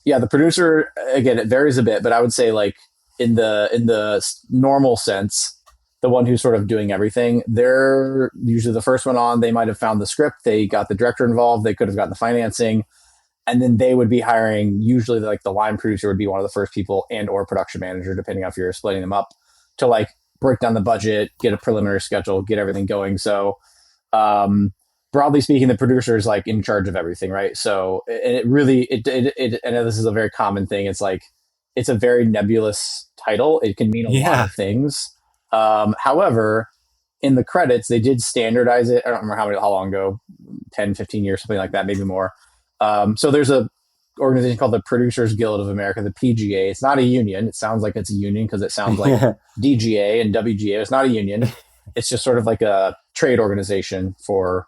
Yeah, the producer, again, it varies a bit, but I would say like in the normal sense, the one who's sort of doing everything, they're usually the first one on. They might have found the script, they got the director involved, they could have gotten the financing, and then they would be hiring, usually like the line producer would be one of the first people, and or production manager, depending on if you're splitting them up, to like break down the budget, get a preliminary schedule, get everything going. So um broadly speaking, the producer is like in charge of everything, right? So it really I know this is a very common thing. It's like it's a very nebulous title. It can mean a lot Yeah. of things. However, in the credits, they did standardize it. I don't remember how long ago, 10, 15 years, something like that, maybe more. So there's a organization called the Producers Guild of America, the PGA. It's not a union. It sounds like it's a union because it sounds like DGA and WGA. It's not a union. It's just sort of like a trade organization for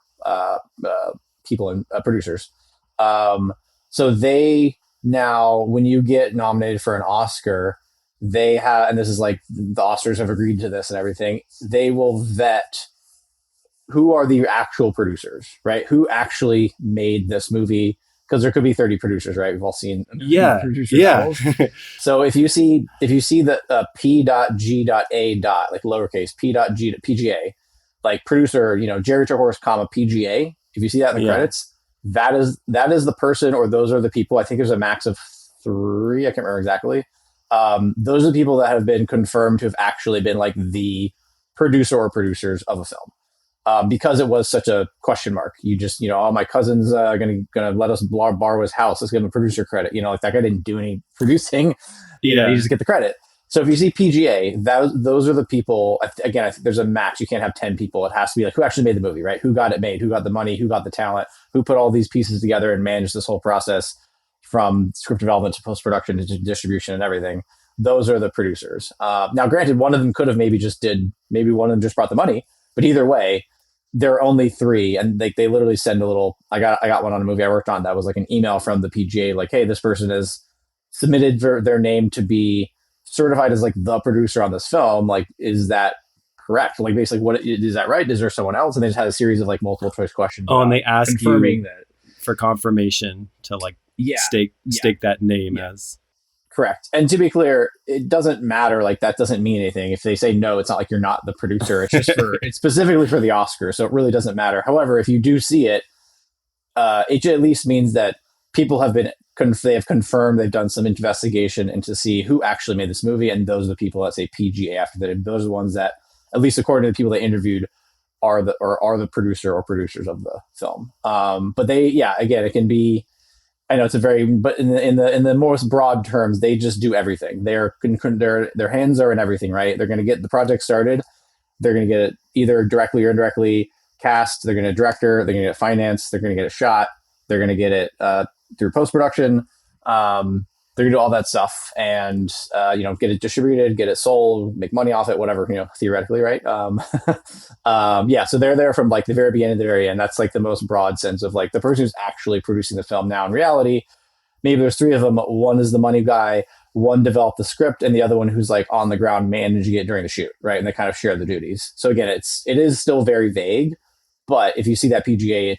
people and producers. Um, so they now, when you get nominated for an Oscar, they have, and this is like the Oscars have agreed to this and everything. They will vet who are the actual producers, right? Who actually made this movie? Because there could be 30 producers, right? We've all seen Yeah. producer Yeah. titles. So if you see the P.G.A. like lowercase P.G. PGA, like producer, Jerry TerHorst, comma PGA. If you see that in the Yeah. credits, that is the person, or those are the people. I think there's a max of three. I can't remember exactly. Those are the people that have been confirmed to have actually been like the producer or producers of a film. Because it was such a question mark. You just, oh, my cousin's gonna let us borrow his house. Let's give him a producer credit. Like that guy didn't do any producing. You Yeah. just get the credit. So if you see PGA, those are the people. Again, I think there's a max. You can't have 10 people. It has to be like who actually made the movie, right? Who got it made? Who got the money? Who got the talent? Who put all these pieces together and managed this whole process from script development to post production to distribution and everything? Those are the producers. Now, granted, one of them could have maybe one of them just brought the money, but either way, there are only three, and they literally send a little. I got one on a movie I worked on that was like an email from the PGA, like, hey, this person has submitted for their name to be certified as like the producer on this film. Like, is that correct? Like, basically, what is that right? Is there someone else? And they just had a series of like multiple choice questions Oh, and about they ask you confirming that. for confirmation to like Yeah, yeah, stake that name yeah. as. Correct. And to be clear, it doesn't matter. Like that doesn't mean anything. If they say no, it's not like you're not the producer. It's specifically for the Oscar. So it really doesn't matter. However, if you do see it, it at least means that people have they have confirmed, they've done some investigation into see who actually made this movie. And those are the people that say PGA after that. Those are the ones that, at least according to the people they interviewed, are the producer or producers of the film. But again, it can be, I know it's but in the most broad terms, they just do everything. Their hands are in everything, right? They're going to get the project started. They're going to get it either directly or indirectly cast. They're going to director. They're going to get finance. They're going to get it shot. They're going to get it through post production. They're going to do all that stuff and get it distributed, get it sold, make money off it, whatever, theoretically, right? Yeah, so they're there from like the very beginning to the very end. That's like the most broad sense of like the person who's actually producing the film. Now in reality, maybe there's three of them. One is the money guy, one developed the script, and the other one who's like on the ground managing it during the shoot, right? And they kind of share the duties. So again, it is still very vague, but if you see that PGA,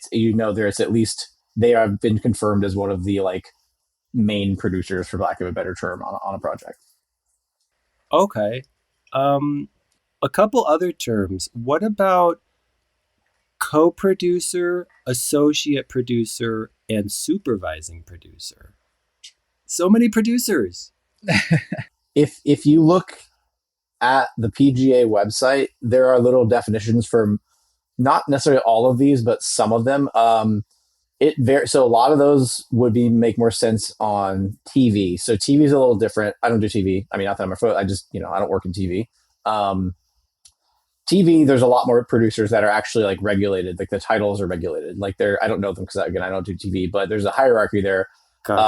there's at least they have been confirmed as one of the like main producers, for lack of a better term, on a project. Okay. Um, a couple other terms. What about co-producer, associate producer, and supervising producer? So many producers. If you look at the PGA website, there are little definitions for not necessarily all of these, but some of them. So a lot of those would make more sense on TV. So TV is a little different. I don't do TV. I mean, not that I'm I just I don't work in TV. Um, TV, there's a lot more producers that are actually like regulated. Like the titles are regulated. Like I don't know them because again, I don't do TV, but there's a hierarchy there. Gotcha.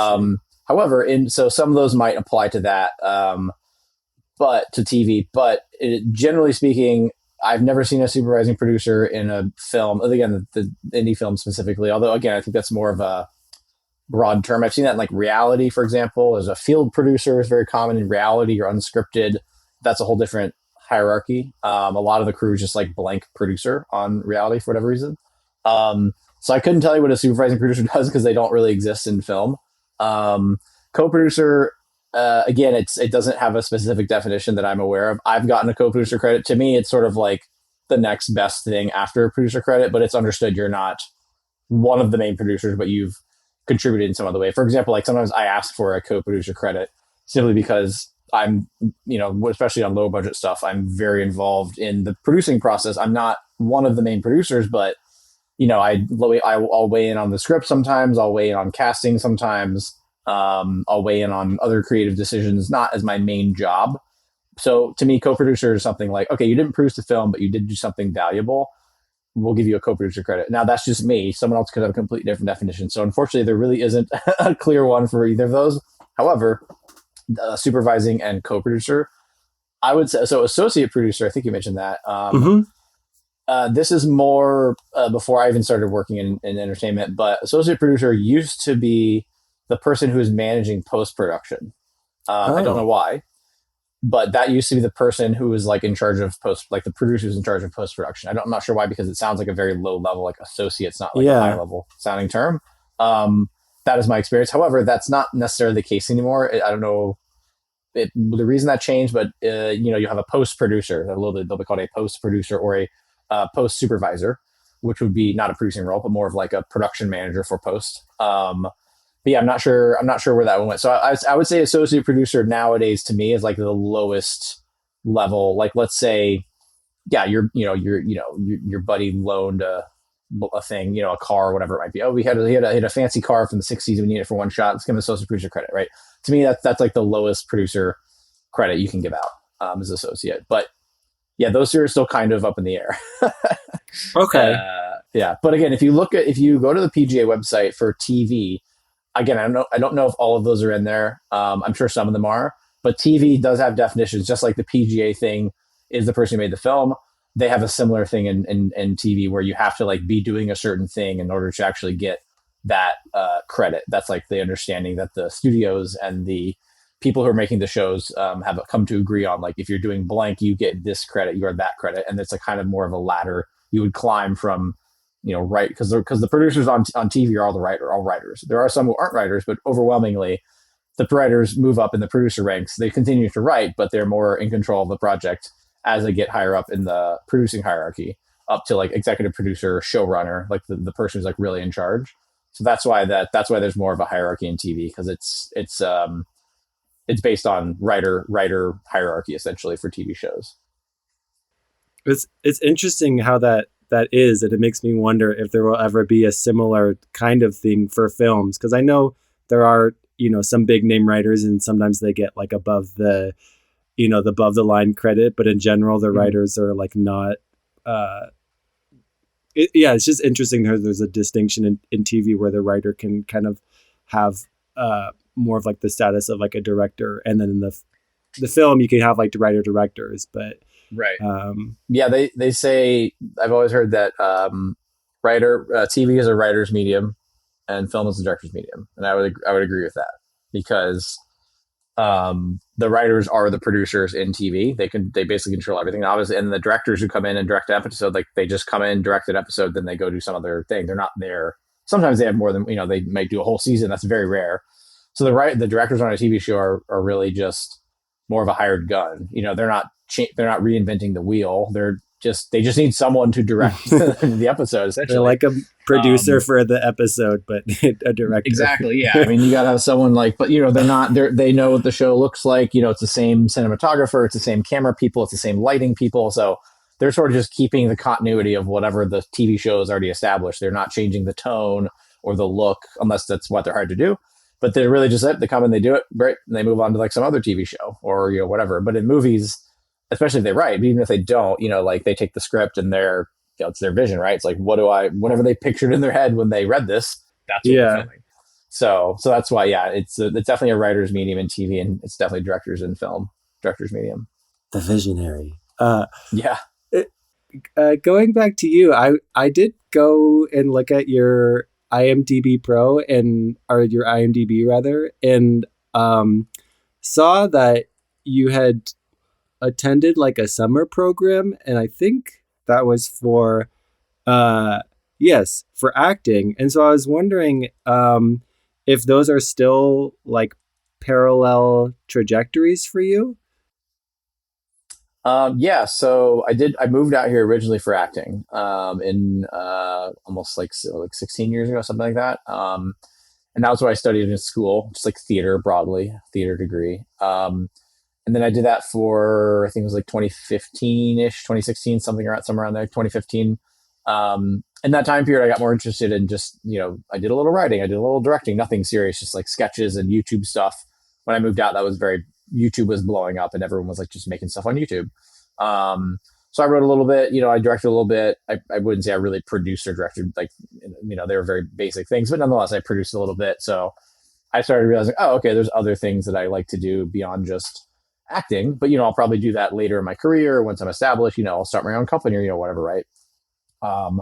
However, so some of those might apply to that, but to TV. But generally speaking, I've never seen a supervising producer in a film. Again, the indie film specifically. Although again, I think that's more of a broad term. I've seen that in like reality, for example. As a field producer is very common in reality or unscripted. That's a whole different hierarchy. A lot of the crew is just like blank producer on reality for whatever reason. So I couldn't tell you what a supervising producer does because they don't really exist in film. Co-producer, again, it doesn't have a specific definition that I'm aware of. I've gotten a co-producer credit. To me, it's sort of like the next best thing after producer credit, but it's understood you're not one of the main producers, but you've contributed in some other way. For example, like sometimes I ask for a co-producer credit simply because I'm, especially on low budget stuff, I'm very involved in the producing process. I'm not one of the main producers, but I'll weigh in on the script sometimes. I'll weigh in on casting sometimes. I'll weigh in on other creative decisions, not as my main job. So to me, co-producer is something like, okay, you didn't produce the film, but you did do something valuable. We'll give you a co-producer credit. Now that's just me. Someone else could have a completely different definition. So unfortunately, there really isn't a clear one for either of those. However, supervising and co-producer, I would say, so associate producer, I think you mentioned that. Mm-hmm. This is more before I even started working in entertainment, but associate producer used to be the person who is managing post-production. I don't know Oh, why, but that used to be the person who was like in charge of like the producer who's in charge of post-production. I'm not sure why, because it sounds like a very low level, like associate's not like a high yeah. level sounding term. Um, that is my experience. However, that's not necessarily the case anymore. I don't know the reason that changed, but you have a post producer. They'll be called a post producer or a post supervisor, which would be not a producing role, but more of like a production manager for post. But yeah, I'm not sure. I'm not sure where that one went. So I would say associate producer nowadays to me is like the lowest level. Like let's say, yeah, your buddy loaned a thing, a car or whatever it might be. Oh, he had a fancy car from the '60s. We need it for one shot. Let's give him associate producer credit, right? To me, that's like the lowest producer credit you can give out as associate. But yeah, those two are still kind of up in the air. Okay. Yeah, but again, if you go to the PGA website for TV, again, I don't know if all of those are in there. I'm sure some of them are, but TV does have definitions, just like the PGA thing is the person who made the film. They have a similar thing in TV where you have to like be doing a certain thing in order to actually get that credit. That's like the understanding that the studios and the people who are making the shows have come to agree on. Like if you're doing blank, you get this credit, you are that credit, and it's a kind of more of a ladder you would climb from. Right, because the producers on TV are all writers. There are some who aren't writers, but overwhelmingly the writers move up in the producer ranks. They continue to write, but they're more in control of the project as they get higher up in the producing hierarchy, up to like executive producer, showrunner, like the person who's like really in charge. So that's why there's more of a hierarchy in TV, because it's based on writer hierarchy essentially for TV shows. It's interesting how that is, and it makes me wonder if there will ever be a similar kind of thing for films, because I know there are some big name writers, and sometimes they get like above the above the line credit, but in general the Mm-hmm. writers are like not. uh yeah, it's just interesting how there's a distinction in TV where the writer can kind of have more of like the status of like a director, and then in the film you can have like the writer directors, but Right. um Yeah, they say, I've always heard that writer TV is a writer's medium and film is a director's medium, and I would agree with that, because the writers are the producers in TV. They basically control everything. Obviously, and the directors who come in and direct an episode, like they just come in, direct an episode, then they go do some other thing. They're not there. Sometimes they have more than they might do a whole season. That's very rare. So the directors on a TV show are really just more of a hired gun. They're not reinventing the wheel. They just need someone to direct the episode they're essentially. like a producer Um, for the episode, but a director. Exactly. Yeah. I mean, you got to have someone like, but they know what the show looks like. It's the same cinematographer, it's the same camera people, it's the same lighting people. So they're sort of just keeping the continuity of whatever the TV show has already established. They're not changing the tone or the look unless that's what they're hired to do. But they're really just they come and they do it, right? And they move on to like some other TV show or, whatever. But in movies, especially if they write, even if they don't, like they take the script and it's their vision, right? It's like, whatever they pictured in their head when they read this, that's what we're Yeah, filming. So that's why, yeah, it's definitely a writer's medium in TV, and it's definitely directors in film, director's medium. the visionary. Yeah. Going back to you, I did go and look at your IMDb Pro or your IMDb rather, and saw that you had attended like a summer program, and I think that was for uh yes, for acting. And so I was wondering if those are still like parallel trajectories for you? Yeah, so I moved out here originally for acting, in almost like 16 years ago, something like that. And that was what I studied in school, just like theater broadly, theater degree. And then I did that for, I think it was like 2015 ish, 2016, somewhere around there, 2015. In that time period, I got more interested in just, I did a little writing, I did a little directing, nothing serious, just like sketches and YouTube stuff. When I moved out, YouTube was blowing up and everyone was like just making stuff on YouTube. So I wrote a little bit, I directed a little bit. I wouldn't say I really produced or directed, like, they were very basic things, but nonetheless, I produced a little bit. So I started realizing, oh, okay, there's other things that I like to do beyond just acting, but I'll probably do that later in my career once I'm established. I'll start my own company or whatever, right? Um,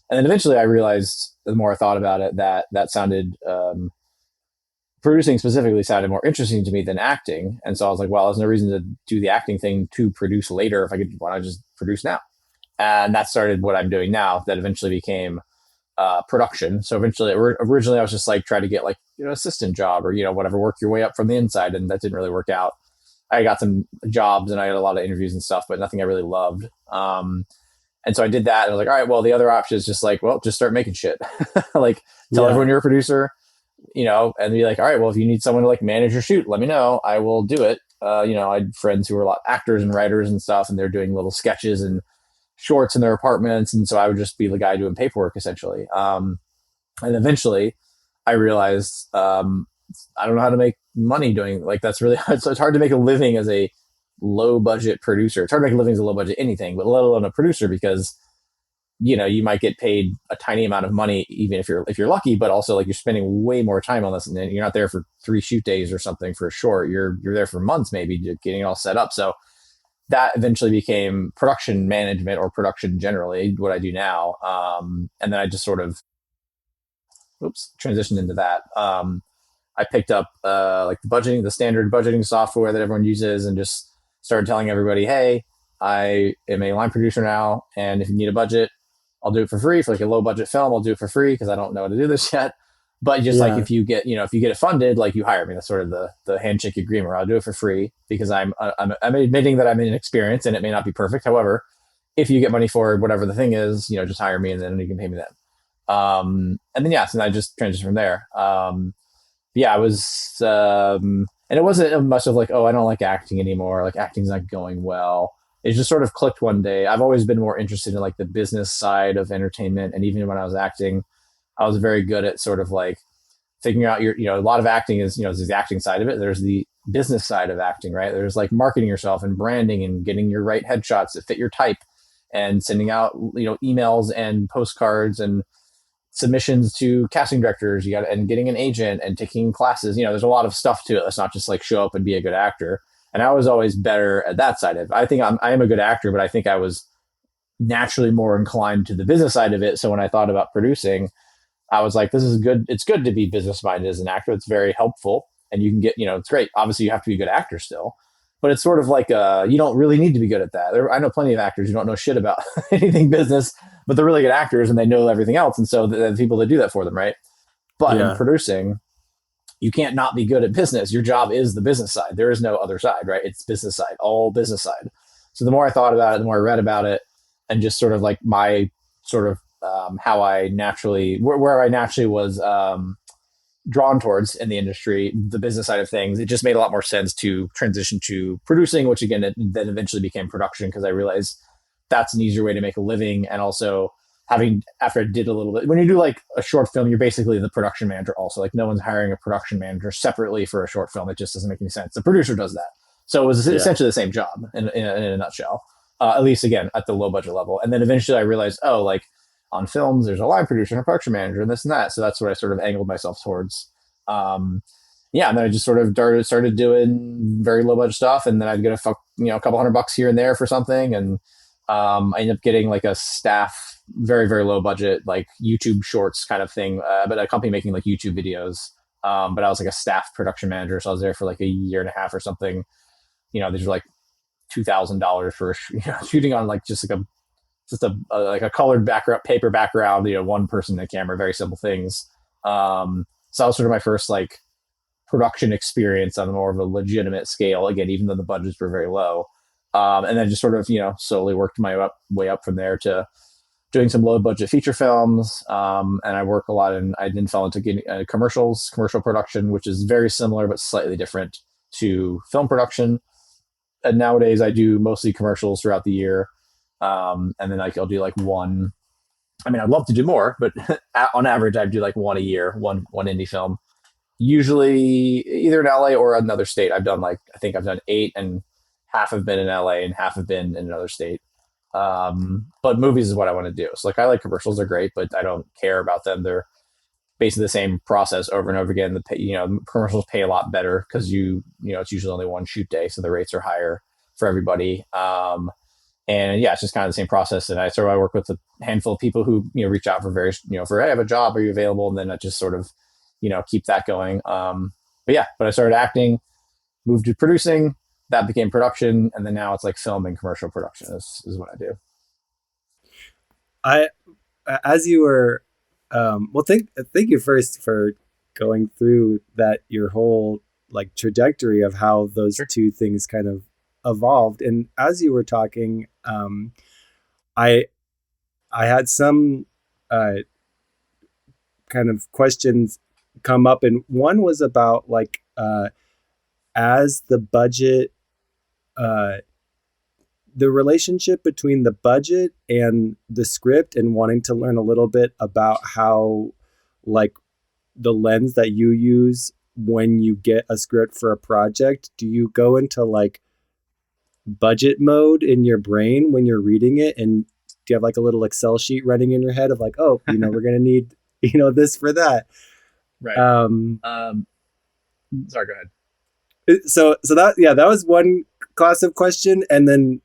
and then eventually, I realized the more I thought about it that sounded producing specifically sounded more interesting to me than acting, and so I was like, well, there's no reason to do the acting thing to produce later if I could. Why not just produce now? And that started what I'm doing now. That eventually became production. So eventually, originally, I was just like trying to get like assistant job or whatever, work your way up from the inside, and that didn't really work out. I got some jobs and I had a lot of interviews and stuff, but nothing I really loved. And so I did that, and I was like, all right, well, the other option is just like, well, just start making shit. Like, tell Yeah. everyone you're a producer, and be like, all right, well, if you need someone to like manage your shoot, let me know. I will do it. I had friends who were a lot actors and writers and stuff, and they're doing little sketches and shorts in their apartments, and so I would just be the guy doing paperwork essentially. And eventually, I realized I don't know how to make money doing like that's really hard. So it's hard to make a living as a low budget producer. It's hard to make a living as a low budget anything, but let alone a producer because you might get paid a tiny amount of money even if you're lucky, but also like you're spending way more time on this, and then you're not there for 3 shoot days or something for a short. You're there for months maybe getting it all set up. So that eventually became production management or production generally, what I do now. And then I just sort of transitioned into that. I picked up like the standard budgeting software that everyone uses, and just started telling everybody, "Hey, I am a line producer now, and if you need a budget, I'll do it for free for like a low budget film. I'll do it for free because I don't know how to do this yet. But just like Yeah. if you get it funded, like you hire me. That's sort of the handshake agreement. I'll do it for free because I'm admitting that I'm inexperienced and it may not be perfect. However, if you get money for whatever the thing is, just hire me and then you can pay me then. And then so I just transitioned from there. Yeah, I was, and it wasn't much of like, oh, I don't like acting anymore. Like acting's not going well. It just sort of clicked one day. I've always been more interested in like the business side of entertainment, and even when I was acting, I was very good at sort of like figuring out a lot of acting is, there's the acting side of it. There's the business side of acting, right? There's like marketing yourself and branding and getting your right headshots that fit your type and sending out, emails and postcards and submissions to casting directors. And getting an agent and taking classes. There's a lot of stuff to it. It's not just like show up and be a good actor. And I was always better at that side of it. I think I am a good actor, but I think I was naturally more inclined to the business side of it. So when I thought about producing, I was like, this is good. It's good to be business minded as an actor. It's very helpful. And you can get, it's great. Obviously, you have to be a good actor still. But it's sort of like you don't really need to be good at that. I know plenty of actors who don't know shit about anything business, but they're really good actors and they know everything else. And so the people that do that for them, right? But in Yeah. producing, you can't not be good at business. Your job is the business side. There is no other side, right? It's business side, all business side. So the more I thought about it, the more I read about it, and just sort of like my sort of how I naturally, where I naturally was drawn towards in the industry, the business side of things, it just made a lot more sense to transition to producing, which again, then eventually became production because I realized that's an easier way to make a living. And also after I did a little bit, when you do like a short film, you're basically the production manager also. Like no one's hiring a production manager separately for a short film. It just doesn't make any sense. The producer does that. So it was Yeah. essentially the same job in a nutshell, at least again, at the low budget level. And then eventually I realized, oh, like on films, there's a line producer and a production manager and this and that. So that's what I sort of angled myself towards. Um, and then I just sort of started doing very low budget stuff, and then I'd get a couple $100 here and there for something, and I ended up getting like a staff, very very low budget, like YouTube shorts kind of thing, but a company making like YouTube videos. But I was like a staff production manager, so I was there for like a year and a half or something. These were like $2,000 for shooting on like like a colored background, paper background, one person in the camera, very simple things. So that was sort of my first like production experience on more of a legitimate scale. Again, even though the budgets were very low, and then just sort of slowly worked my way up from there to doing some low budget feature films. And I work a lot I then fell into getting commercial production, which is very similar but slightly different to film production. And nowadays I do mostly commercials throughout the year. And then I'll do like one. I mean, I'd love to do more, but on average, I do like one a year, one indie film. Usually either in LA or another state. I think I've done 8, and half have been in LA and half have been in another state. But movies is what I want to do. So like I like commercials, they're great, but I don't care about them. They're basically the same process over and over again. Commercials pay a lot better because it's usually only one shoot day, so the rates are higher for everybody. And yeah, it's just kind of the same process. And I work with a handful of people who reach out for various for, hey, I have a job, are you available? And then I just sort of keep that going. But I started acting, moved to producing, that became production, and then now it's like film and commercial production is what I do. I as you were well, thank you first for going through that, your whole like trajectory of how those Sure. two things kind of evolved. And as you were talking, I I had some uh, kind of questions come up, and one was about like as the budget, uh, the relationship between the budget and the script, and wanting to learn a little bit about how like the lens that you use when you get a script for a project. Do you go into like budget mode in your brain when you're reading it, and do you have like a little Excel sheet running in your head of like, oh, we're going to need this for that? Right. um Um, Sorry, go ahead. so that, yeah, that was one class of question. And then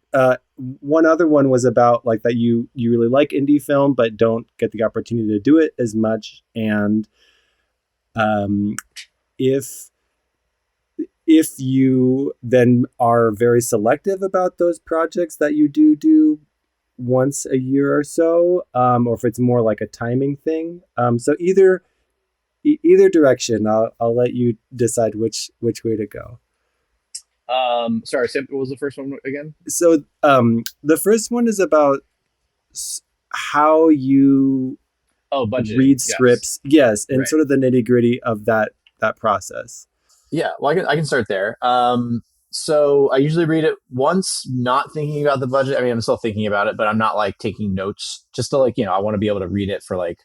one other one was about like that you really like indie film but don't get the opportunity to do it as much. And um if you then are very selective about those projects that you do once a year or so, or if it's more like a timing thing. So either direction, I'll let you decide which way to go. Sorry, Sim, what was the first one again? So the first one is about how you Oh, budgeting. read Yes. scripts, yes, and Right. sort of the nitty gritty of that process. Yeah. Well, I can start there. So I usually read it once, not thinking about the budget. I mean, I'm still thinking about it, but I'm not like taking notes. Just to like, I want to be able to read it for like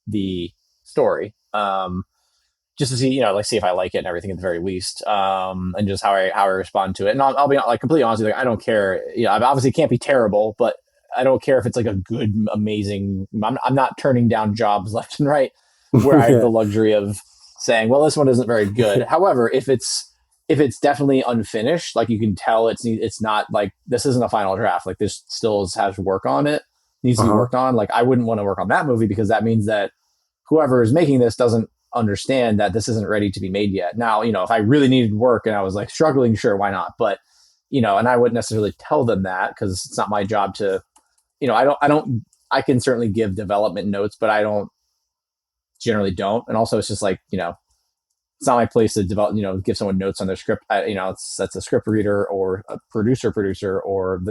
the story. Just to see, like see if I like it and everything at the very least, and just how I respond to it. And I'll be like completely honest with you, like I don't care. I obviously can't be terrible, but I don't care if it's like a good, amazing. I'm not turning down jobs left and right where I have the luxury of saying, well, this one isn't very good. However, if it's definitely unfinished, like you can tell it's not like this isn't a final draft. Like this still has work on it, needs to be Uh-huh. worked on. Like I wouldn't want to work on that movie because that means that whoever is making this doesn't understand that this isn't ready to be made yet. Now, if I really needed work and I was like struggling, sure, why not? But, and I wouldn't necessarily tell them that because it's not my job to, I can certainly give development notes, but I don't generally don't. And also it's just like, it's not my place to develop, give someone notes on their script. That's a script reader or a producer, or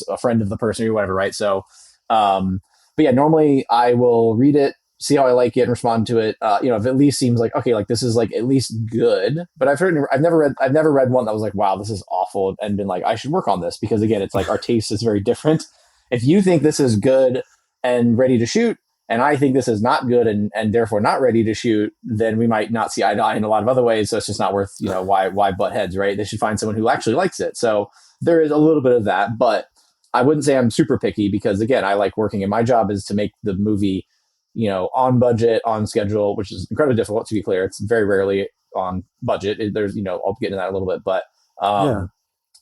a friend of the person or whatever. Right. So, but yeah, normally I will read it, see how I like it and respond to it. If it at least seems like, okay, like this is like at least good, but I've never read one that was like, wow, this is awful, and been like, I should work on this, because again, it's like our taste is very different. If you think this is good and ready to shoot, and I think this is not good and therefore not ready to shoot, then we might not see eye to eye in a lot of other ways. So it's just not worth, why butt heads, right? They should find someone who actually likes it. So there is a little bit of that, but I wouldn't say I'm super picky because again, I like working, and my job is to make the movie, on budget, on schedule, which is incredibly difficult, to be clear. It's very rarely on budget. There's, I'll get into that a little bit, but Yeah.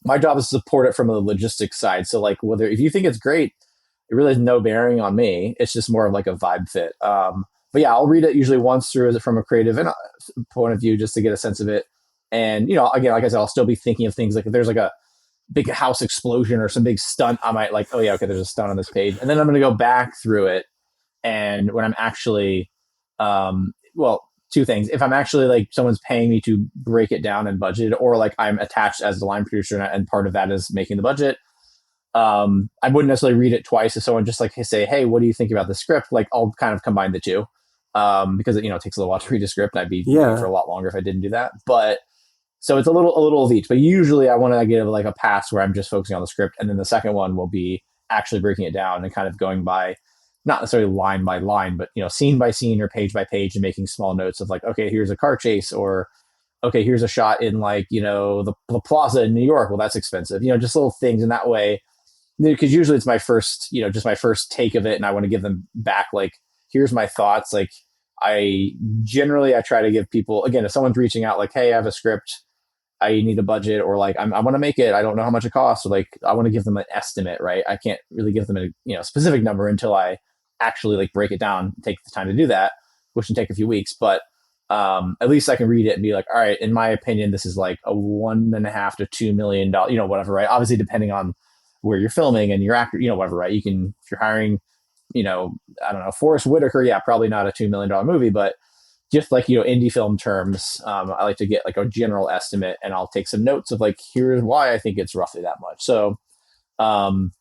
my job is to support it from the logistics side. So like whether if you think it's great, it really has no bearing on me. It's just more of like a vibe fit. But yeah, I'll read it usually once through from a creative point of view just to get a sense of it. And again, like I said, I'll still be thinking of things like if there's like a big house explosion or some big stunt, I might like, oh yeah, okay, there's a stunt on this page, and then I'm going to go back through it. And when I'm actually, well, two things. If I'm actually like someone's paying me to break it down and budget, or like I'm attached as the line producer and part of that is making the budget, I wouldn't necessarily read it twice. If someone just like say, "Hey, what do you think about the script?" Like I'll kind of combine the two, because it takes a little while to read a script, and I'd be reading for Yeah. a lot longer if I didn't do that. But so it's a little of each. But usually, I want to give like a pass where I'm just focusing on the script, and then the second one will be actually breaking it down and kind of going by not necessarily line by line, but scene by scene or page by page, and making small notes of like, okay, here's a car chase, or okay, here's a shot in like the plaza in New York. Well, that's expensive. Just little things in that way, because usually it's my first, just my first take of it, and I want to give them back like, here's my thoughts. Like I I try to give people, again, if someone's reaching out like, hey, I have a script, I need a budget, or like I want to make it, I don't know how much it costs, or like I want to give them an estimate, right? I can't really give them a specific number until I actually like break it down, take the time to do that, which can take a few weeks, but at least I can read it and be like, all right, in my opinion, this is like a $1.5 to $2 million, whatever, right? Obviously, depending on where you're filming and your actor, whatever, right? You can, if you're hiring, I don't know, Forrest Whitaker, yeah, probably not a $2 million movie, but just like, indie film terms, I like to get like a general estimate, and I'll take some notes of like, here's why I think it's roughly that much. Um,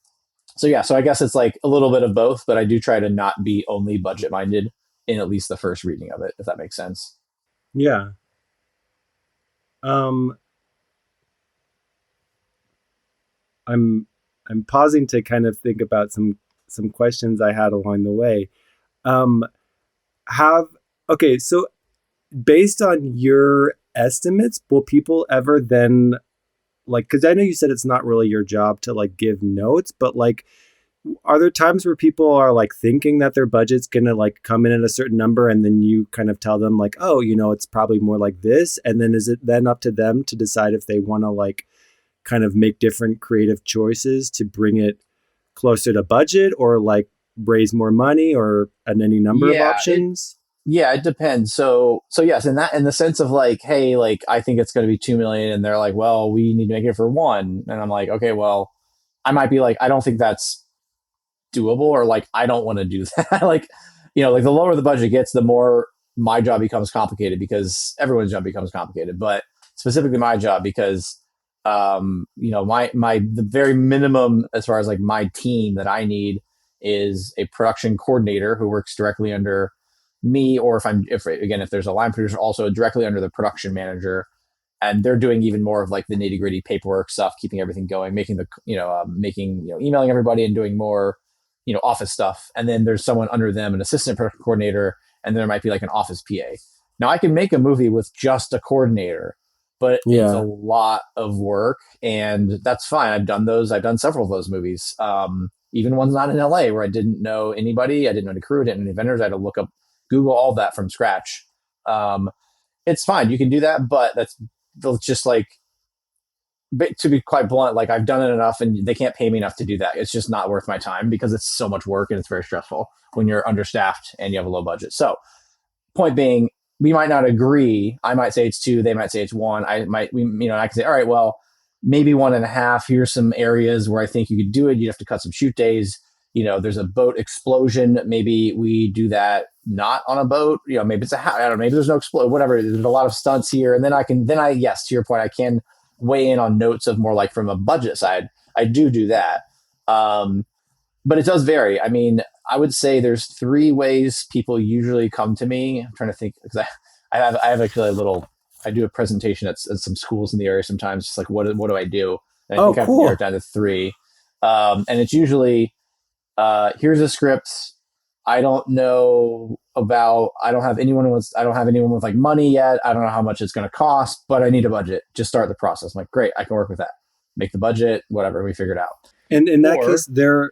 so yeah, so I guess it's like a little bit of both, but I do try to not be only budget minded in at least the first reading of it, if that makes sense. Yeah. Um, I'm I'm pausing to kind of think about some questions I had along the way. Um, have Okay, so based on your estimates, will people ever then, like, because I know you said it's not really your job to like give notes, but like, are there times where people are like thinking that their budget's gonna like come in at a certain number, and then you kind of tell them like, oh, it's probably more like this, and then is it then up to them to decide if they want to like kind of make different creative choices to bring it closer to budget, or like raise more money, or and any number of Yeah, options? it depends. So yes, in the sense of like, hey, like I think it's going to be 2 million, and they're like, well, we need to make it for one, and I'm like, okay, well, I might be like, I don't think that's doable, or like I don't want to do that. Like, like the lower the budget gets, the more my job becomes complicated, because everyone's job becomes complicated, but specifically my job, because my the very minimum as far as like my team that I need is a production coordinator who works directly under me, or if there's a line producer, also directly under the production manager, and they're doing even more of like the nitty gritty paperwork stuff, keeping everything going, making emailing everybody and doing more, office stuff. And then there's someone under them, an assistant production coordinator, and there might be like an office PA. Now I can make a movie with just a coordinator, but it's a Yeah. lot of work, and that's fine. I've done those. I've done several of those movies. Even ones not in LA where I didn't know anybody, I didn't know any crew, I didn't know any vendors. I had to look up, Google all that from scratch. Um, it's fine. You can do that, but that's just like, to be quite blunt, like I've done it enough, and they can't pay me enough to do that. It's just not worth my time, because it's so much work and it's very stressful when you're understaffed and you have a low budget. So, point being, we might not agree. I might say it's two, they might say it's one. I can say, all right, well, maybe 1.5. Here's some areas where I think you could do it. You'd have to cut some shoot days. There's a boat explosion. Maybe we do that not on a boat. Maybe it's I don't know. Maybe there's no explosion. Whatever. There's a lot of stunts here, and yes, to your point, I can weigh in on notes of more like from a budget side. I do that. Um, but it does vary. I mean, I would say there's three ways people usually come to me. I'm trying to think, because I have actually I do a presentation at some schools in the area sometimes. Just like, what do I do? And I Oh, think I have to narrow it cool. down to three. And it's usually, here's a script. I don't have anyone with like money yet. I don't know how much it's going to cost, but I need a budget. Just start the process. I'm like, great, I can work with that. Make the budget, whatever, we figure it out. And in that case, Or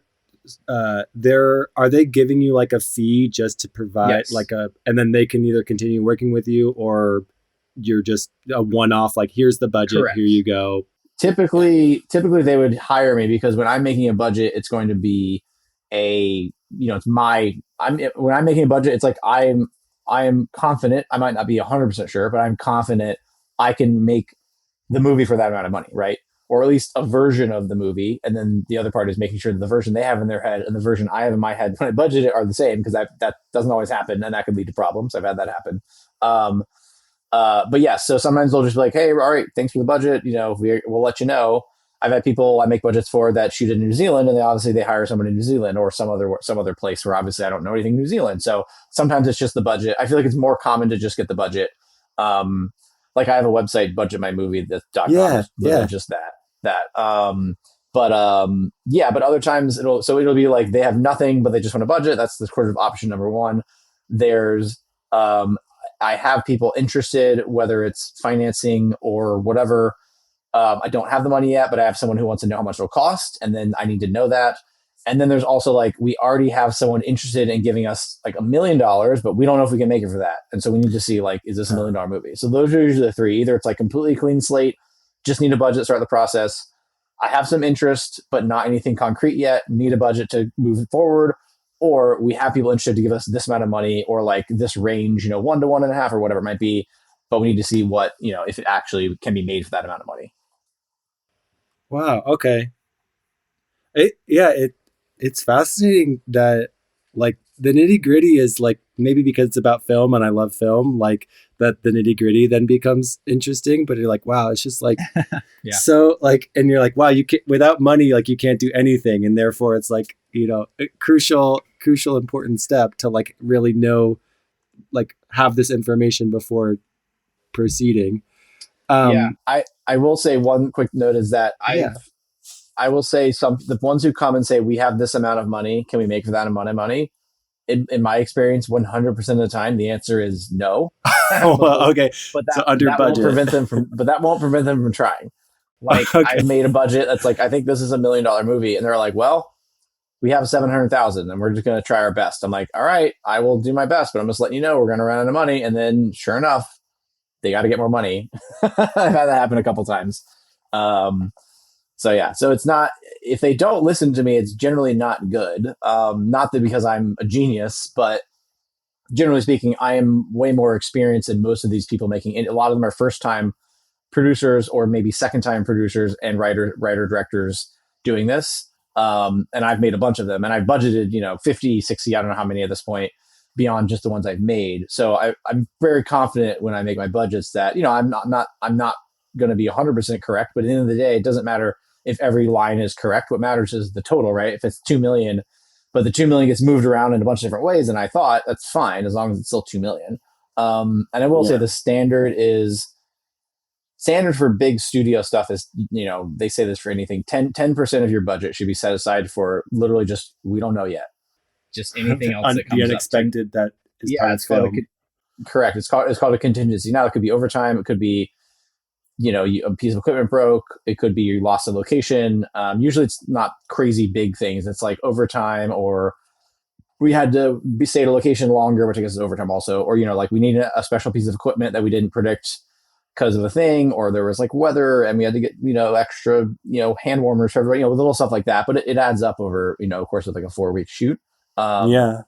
they're are they giving you like a fee just to provide yes, like and then they can either continue working with you, or you're just a one off, like here's the budget, here correct. you go. Typically they would hire me, because when I'm making a budget, it's going to be it's my I'm when I'm making a budget, it's like I am confident. I might not be 100% sure, but I'm confident I can make the movie for that amount of money, right? or at least a version of the movie, and then the other part is making sure that the version they have in their head and the version I have in my head when I budget it are the same, because that doesn't always happen, and that could lead to problems. I've had that happen. Um, but yeah, so sometimes they'll just be like, "Hey, all right, thanks for the budget. We'll let you know." I've had people I make budgets for that shoot in New Zealand, and they hire someone in New Zealand or some other place where obviously I don't know anything in New Zealand. So sometimes it's just the budget. I feel like it's more common to just get the budget. Um, like I have a website, budgetmymovie.com, Yeah, is literally yeah. just that. But other times it'll be like they have nothing, but they just want a budget. That's the sort of option number one. There's um, I have people interested, whether it's financing or whatever. I don't have the money yet, but I have someone who wants to know how much it'll cost, and then I need to know that. And then there's also like we already have someone interested in giving us like $1 million, but we don't know if we can make it for that. And so we need to see like, is this $1 million movie? So those are usually the three. Either it's like completely clean slate, just need a budget, start the process. I have some interest, but not anything concrete yet. Need a budget to move it forward, or we have people interested to give us this amount of money, or like this range, 1 to 1.5 or whatever it might be. But we need to see what if it actually can be made for that amount of money. Wow. Okay. It's fascinating that like the nitty gritty is like maybe because it's about film and I love film, like that the nitty gritty then becomes interesting. But you're like, wow, it's just like Yeah. so like, and you're like, wow, you can't without money, like you can't do anything, and therefore it's like a crucial important step to like really know like have this information before proceeding. Yeah, Um, I will say one quick note is that yeah. I will say the ones who come and say we have this amount of money, can we make for that amount of money? In my experience, 100% of the time, the answer is no. but Well, okay, but so that under that won't budget. prevent them from but that won't prevent them from trying. Like Okay. I've made a budget that's like I think this is $1 million movie, and they're like, well, we have 700,000, and we're just going to try our best. I'm like, all right, I will do my best, but I'm just letting you know we're going to run out of money. And then sure enough, they got to get more money. I've had that happen a couple times. Um, so yeah, so it's not, if they don't listen to me, it's generally not good. Not that because I'm a genius, but generally speaking, I am way more experienced than most of these people making it. A lot of them are first time producers or maybe second time producers and writer directors doing this. And I've made a bunch of them, and I've budgeted, 50, 60, I don't know how many at this point, beyond just the ones I've made. So I'm very confident when I make my budgets that, I'm not going to be 100% correct, but at the end of the day, it doesn't matter if every line is correct. What matters is the total, right? If it's 2 million, but the 2 million gets moved around in a bunch of different ways than I thought, that's fine as long as it's still 2 million. And I will say Yeah. the standard for big studio stuff is, they say this for anything, 10% of your budget should be set aside for literally just, we don't know yet. Just anything else that The comes up. 10, unexpected that is yeah, part of it's called film. correct. It's called a contingency. Now it could be overtime. It could be, a piece of equipment broke. It could be you lost a location. Usually it's not crazy big things. It's like overtime, or we had to stay at a location longer, which I guess is overtime also. Or, like we needed a special piece of equipment that we didn't predict because of a thing, or there was like weather and we had to get, extra, hand warmers for everybody, little stuff like that. But it adds up over, of course, with like a 4 week shoot. Um, Yeah.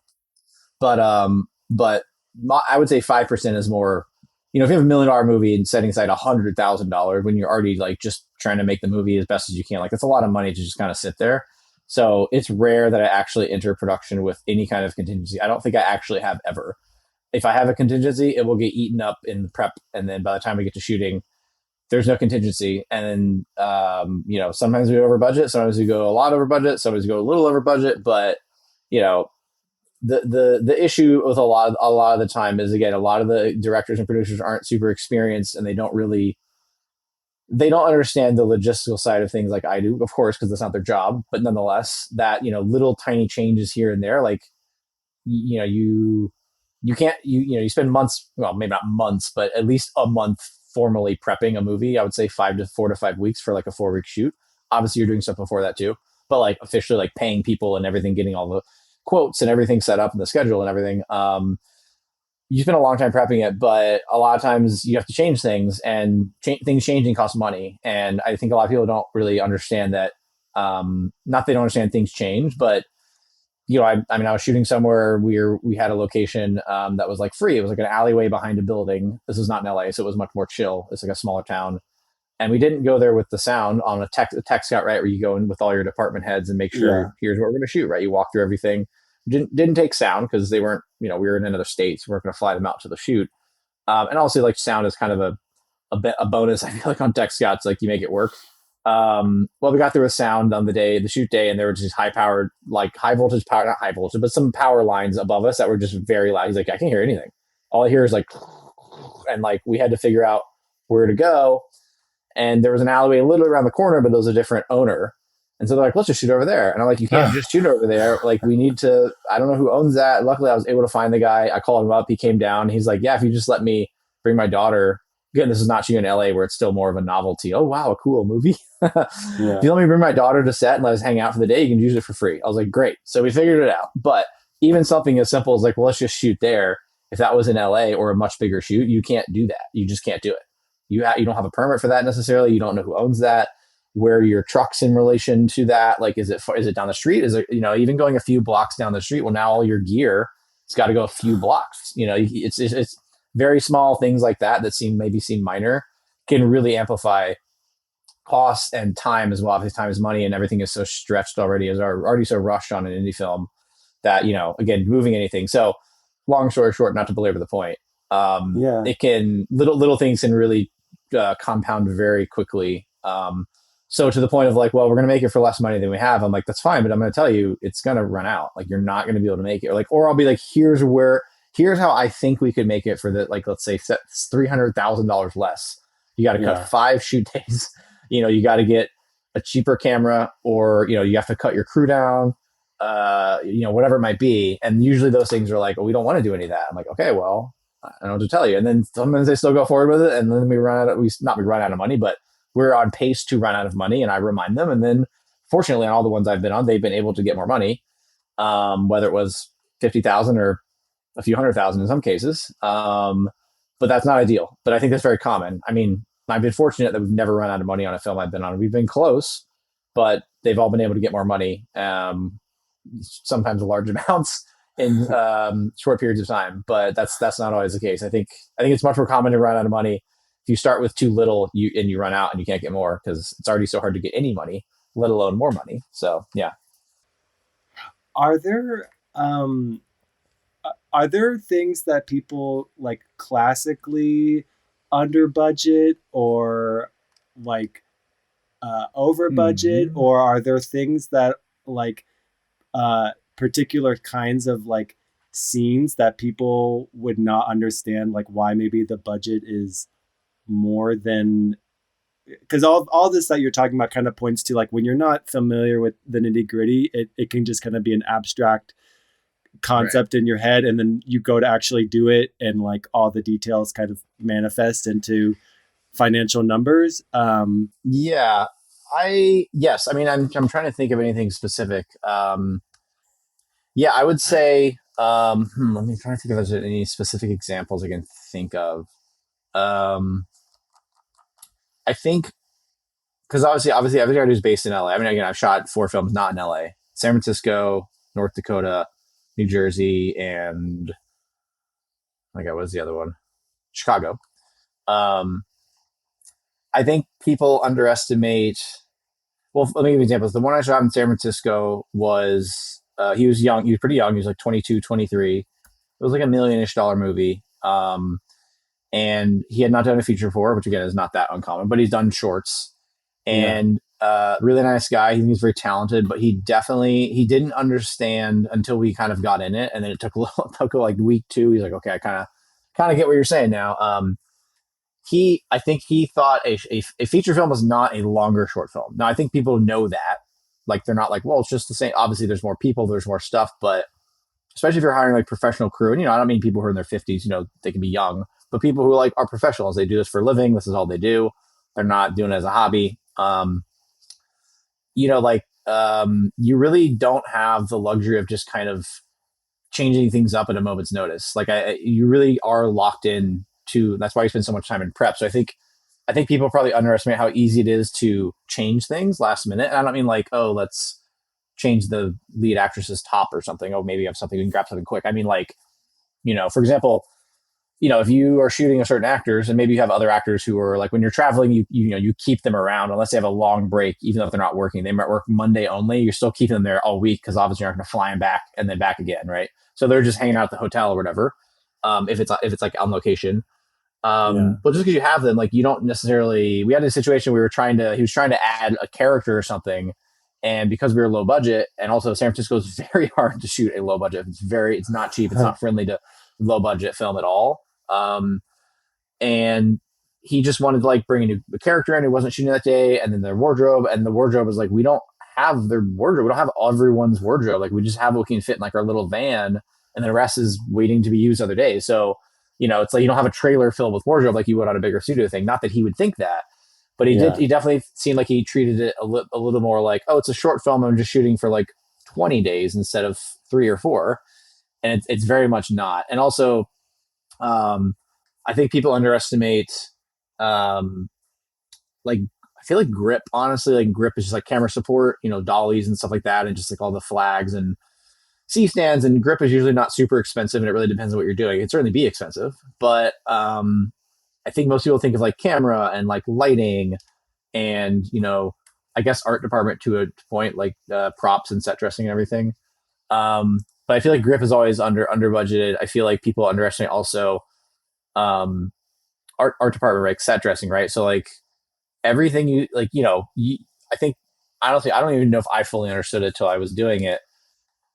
but I would say 5% is more, if you have $1 million movie and setting aside $100,000 when you're already like just trying to make the movie as best as you can, like that's a lot of money to just kind of sit there. So it's rare that I actually enter production with any kind of contingency. I don't think I actually have ever. If I have a contingency, it will get eaten up in the prep, and then by the time we get to shooting, there's no contingency. And then, sometimes we over budget, sometimes we go a lot over budget, sometimes we go a little over budget. But you know, the issue with a lot of the time is, again, a lot of the directors and producers aren't super experienced, and they don't understand the logistical side of things like I do, of course, because that's not their job. But nonetheless, that little tiny changes here and there, like you can't you spend months, well, maybe not months, but at least a month formally prepping a movie. I would say 4 to 5 weeks for like a 4 week shoot. Obviously you're doing stuff before that too, but like officially like paying people and everything, getting all the quotes and everything set up and the schedule and everything. You spend a long time prepping it, but a lot of times you have to change things, and things changing cost money. And I think a lot of people don't really understand that. Not they don't understand things change, but I mean, I was shooting somewhere. We had a location that was like free. It was like an alleyway behind a building. This was not in LA, so it was much more chill. It's like a smaller town. And we didn't go there with the sound on a tech scout, right, where you go in with all your department heads and make sure Yeah. here's what we're going to shoot, right? You walk through everything. Didn't take sound because they weren't, we were in another state, so we weren't going to fly them out to the shoot. And also, like, sound is kind of a bonus. I feel like on tech scouts, like, you make it work. Well, we got there with sound on the shoot day, and there were just high powered, like high voltage power, not high voltage, but some power lines above us that were just very loud. He's like, I can't hear anything. All I hear is like, and like we had to figure out where to go. And there was an alleyway literally around the corner, but it was a different owner. And so they're like, let's just shoot over there. And I'm like, you can't just shoot over there. Like, we need to, I don't know who owns that. Luckily, I was able to find the guy. I called him up. He came down. He's like, yeah, if you just let me bring my daughter. Again, this is not shooting in LA where it's still more of a novelty. Oh, wow, a cool movie. If Yeah. you let me bring my daughter to set and let us hang out for the day, you can use it for free. I was like, great. So we figured it out. But even something as simple as like, well, let's just shoot there. If that was in LA or a much bigger shoot, you can't do that. You just can't do it. You don't have a permit for that necessarily. You don't know who owns that. Where your truck's in relation to that? Like, is it down the street? Is it, even going a few blocks down the street? Well, now all your gear, it's got to go a few blocks. It's very small things like that that seem minor can really amplify cost and time as well. Obviously, time is money, and everything is so stretched already, is already so rushed on an indie film that, again, moving anything. So, long story short, not to belabor the point, Yeah. it can little things can really compound very quickly. So to the point of like, well, we're going to make it for less money than we have. I'm like, that's fine, but I'm going to tell you, it's going to run out. Like, you're not going to be able to make it. Or I'll be like, here's how I think we could make it for the, like, let's say $300,000 less. You got to cut Yeah. 5 shoot days. You got to get a cheaper camera, or you have to cut your crew down. Whatever it might be. And usually those things are like, well, we don't want to do any of that. I'm like, okay, well, I don't know what to tell you. And then sometimes they still go forward with it, and then we run out of money, but we're on pace to run out of money. And I remind them, and then fortunately, on all the ones I've been on, they've been able to get more money, whether it was 50,000 or a few 100,000 in some cases. But that's not ideal. But I think that's very common. I mean, I've been fortunate that we've never run out of money on a film I've been on. We've been close, but they've all been able to get more money, sometimes large amounts in short periods of time. But that's not always the case. I think it's much more common to run out of money if you start with too little, you run out and you can't get more, because it's already so hard to get any money, let alone more money. So yeah. Are there are there things that people like classically under budget or like over budget, Mm-hmm. or are there things that like particular kinds of like scenes that people would not understand, like why maybe the budget is more than, because all this that you're talking about kind of points to like when you're not familiar with the nitty gritty, it can just kind of be an abstract Right. concept in your head, and then you go to actually do it and like all the details kind of manifest into financial numbers. Yeah. Yes. I mean, I'm trying to think of anything specific. Yeah, I would say. Let me try to think if there's any specific examples I can think of. Um, I think because obviously everything I do is based in LA. I mean, again, I've shot 4 films not in LA: San Francisco, North Dakota, New Jersey, and like, what was the other one? Chicago. Um, I think people underestimate. Well, let me give you examples. The one I shot in San Francisco was, he was young. He was pretty young. He was like 22, 23. It was like $1 million-ish movie. And he had not done a feature before, which again is not that uncommon, but he's done shorts. Yeah. And really nice guy. He's very talented, but he didn't understand until we kind of got in it, and then it took took like week 2. He's like, okay, I kind of get what you're saying now. I think he thought a feature film was not a longer short film. Now I think people know that, like, they're not like, well, it's just the same. Obviously, there's more people, there's more stuff, but especially if you're hiring like professional crew, and I don't mean people who are in their 50s, they can be young, but people who like are professionals. They do this for a living. This is all they do. They're not doing it as a hobby. You really don't have the luxury of just kind of changing things up at a moment's notice. Like, you really are locked in to. That's why you spend so much time in prep. So I think people probably underestimate how easy it is to change things last minute. And I don't mean like, oh, let's change the lead actress's top or something. Oh, maybe you have something, you can grab something quick. I mean, like, for example, if you are shooting a certain actors, and maybe you have other actors who are like, when you're traveling, you keep them around unless they have a long break, even if they're not working. They might work Monday only. You're still keeping them there all week because obviously you're not going to fly them back and then back again, right? So they're just hanging out at the hotel or whatever. If it's like on location, Yeah. but just because you have them, like you don't necessarily. We had a situation we were trying to. He was trying to add a character or something, and because we were low budget, and also San Francisco is very hard to shoot a low budget. It's not cheap. It's not friendly to low budget film at all. And he just wanted to like bring a new character in who wasn't shooting that day, and then their wardrobe, and the wardrobe was like, we don't have their wardrobe. We don't have everyone's wardrobe. Like we just have what can fit in like our little van, and the rest is waiting to be used other days. So it's like you don't have a trailer filled with wardrobe like you would on a bigger studio thing. Not that he would think that, but he did. Yeah. He definitely seemed like he treated it a little more like, oh, it's a short film. I'm just shooting for like 20 days instead of 3 or 4, and it's very much not. And also, um, I think people underestimate, um, like I feel like grip. Honestly, like grip is just like camera support, dollies and stuff like that, and just like all the flags and C stands. And grip is usually not super expensive, and it really depends on what you're doing. It would certainly be expensive, but I think most people think of like camera and like lighting and I guess art department to a point, like props and set dressing and everything. But I feel like grip is always under budgeted. I feel like people underestimate also um, art department, right? Set dressing, right? So like everything you like, I think honestly, I don't even know if I fully understood it till I was doing it.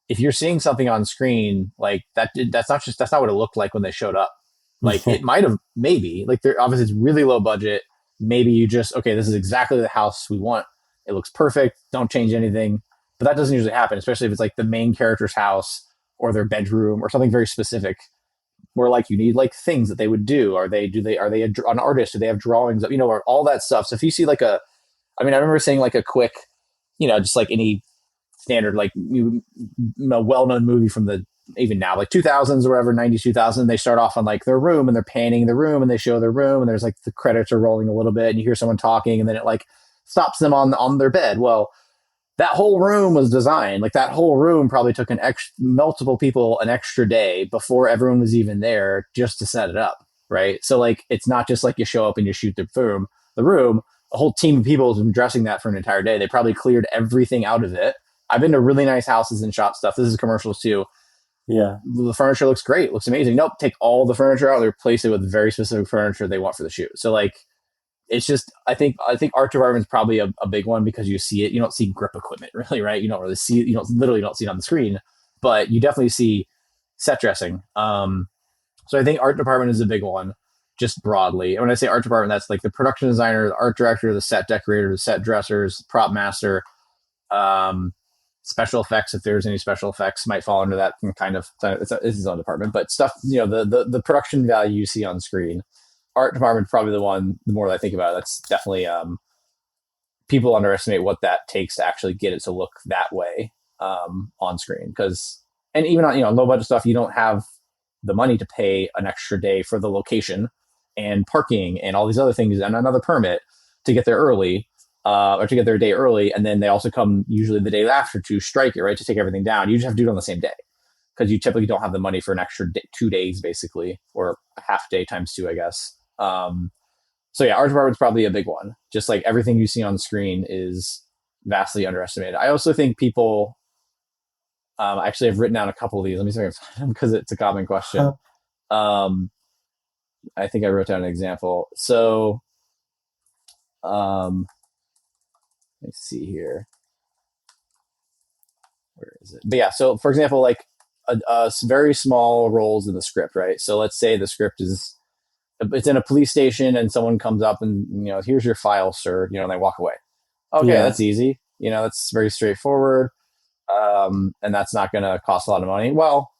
If you're seeing something on screen like that, that's not what it looked like when they showed up. Like it might have, maybe like they're obviously it's really low budget. Maybe you just, okay, this is exactly the house we want. It looks perfect. Don't change anything. But that doesn't usually happen, especially if it's like the main character's house or their bedroom or something very specific. Where like you need like things that they would do. Are they an artist? Do they have drawings of, or all that stuff? So if you see like I remember seeing like a quick, just like any standard like well-known movie from the even now like 2000s or whatever, 90s, 2000, they start off on like their room and they're painting the room and they show their room and there's like the credits are rolling a little bit and you hear someone talking and then it like stops them on their bed. Well, that whole room was designed, like that whole room probably took multiple people an extra day before everyone was even there just to set it up, right? So like it's not just like you show up and you shoot the room. A whole team of people has been dressing that for an entire day. They probably cleared everything out of it. I've been to really nice houses and shot stuff. This is commercials too. Yeah. The furniture looks great, looks amazing. Nope, take all the furniture out, they replace it with very specific furniture they want for the shoot. So like it's just I think art department is probably a big one because you see it. You don't see grip equipment really, right? You don't really see it. You don't literally don't see it on the screen, but you definitely see set dressing. So I think art department is a big one, just broadly. And when I say art department, that's like the production designer, the art director, the set decorator, the set dressers, prop master, um, special effects. If there's any special effects, might fall under that kind of. It's his own department, but stuff. The production value you see on screen. Art department is probably the one. The more that I think about it, that's definitely people underestimate what that takes to actually get it to look that way on screen. Because and even on low budget stuff, you don't have the money to pay an extra day for the location and parking and all these other things and another permit to get there early or to get there a day early, and then they also come usually the day after to strike it, right, to take everything down. You just have to do it on the same day because you typically don't have the money for an extra 2 days basically, or a half day times two, I guess. So yeah, art department's probably a big one. Just like everything you see on screen is vastly underestimated. I also think people actually I've written down a couple of these. Let me see if I can find them because it's a common question. Um, I think I wrote down an example. So let's see here. Where is it? But yeah, so for example, like very small roles in the script, right? So let's say the script is it's in a police station and someone comes up and here's your file, sir. And they walk away. Okay, Yeah. that's easy. That's very straightforward. And that's not going to cost a lot of money. Well,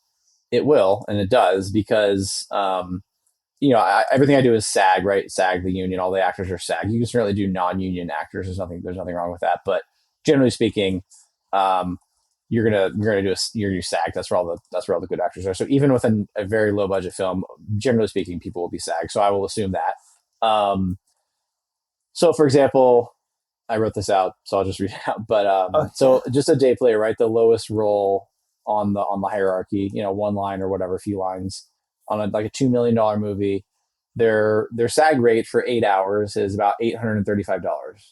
it will, and it does because everything I do is SAG, right? SAG, the union, all the actors are SAG. You can certainly do non-union actors. There's nothing wrong with that. But generally speaking, um, you're gonna do SAG. That's where all the good actors are. So even within a very low budget film, generally speaking, people will be SAG. So I will assume that. So for example, I wrote this out, so I'll just read it out. But Oh yeah. so just a day player, right? The lowest role on the hierarchy, one line or whatever, a few lines. on like a $2 million movie, their SAG rate for 8 hours is about $835.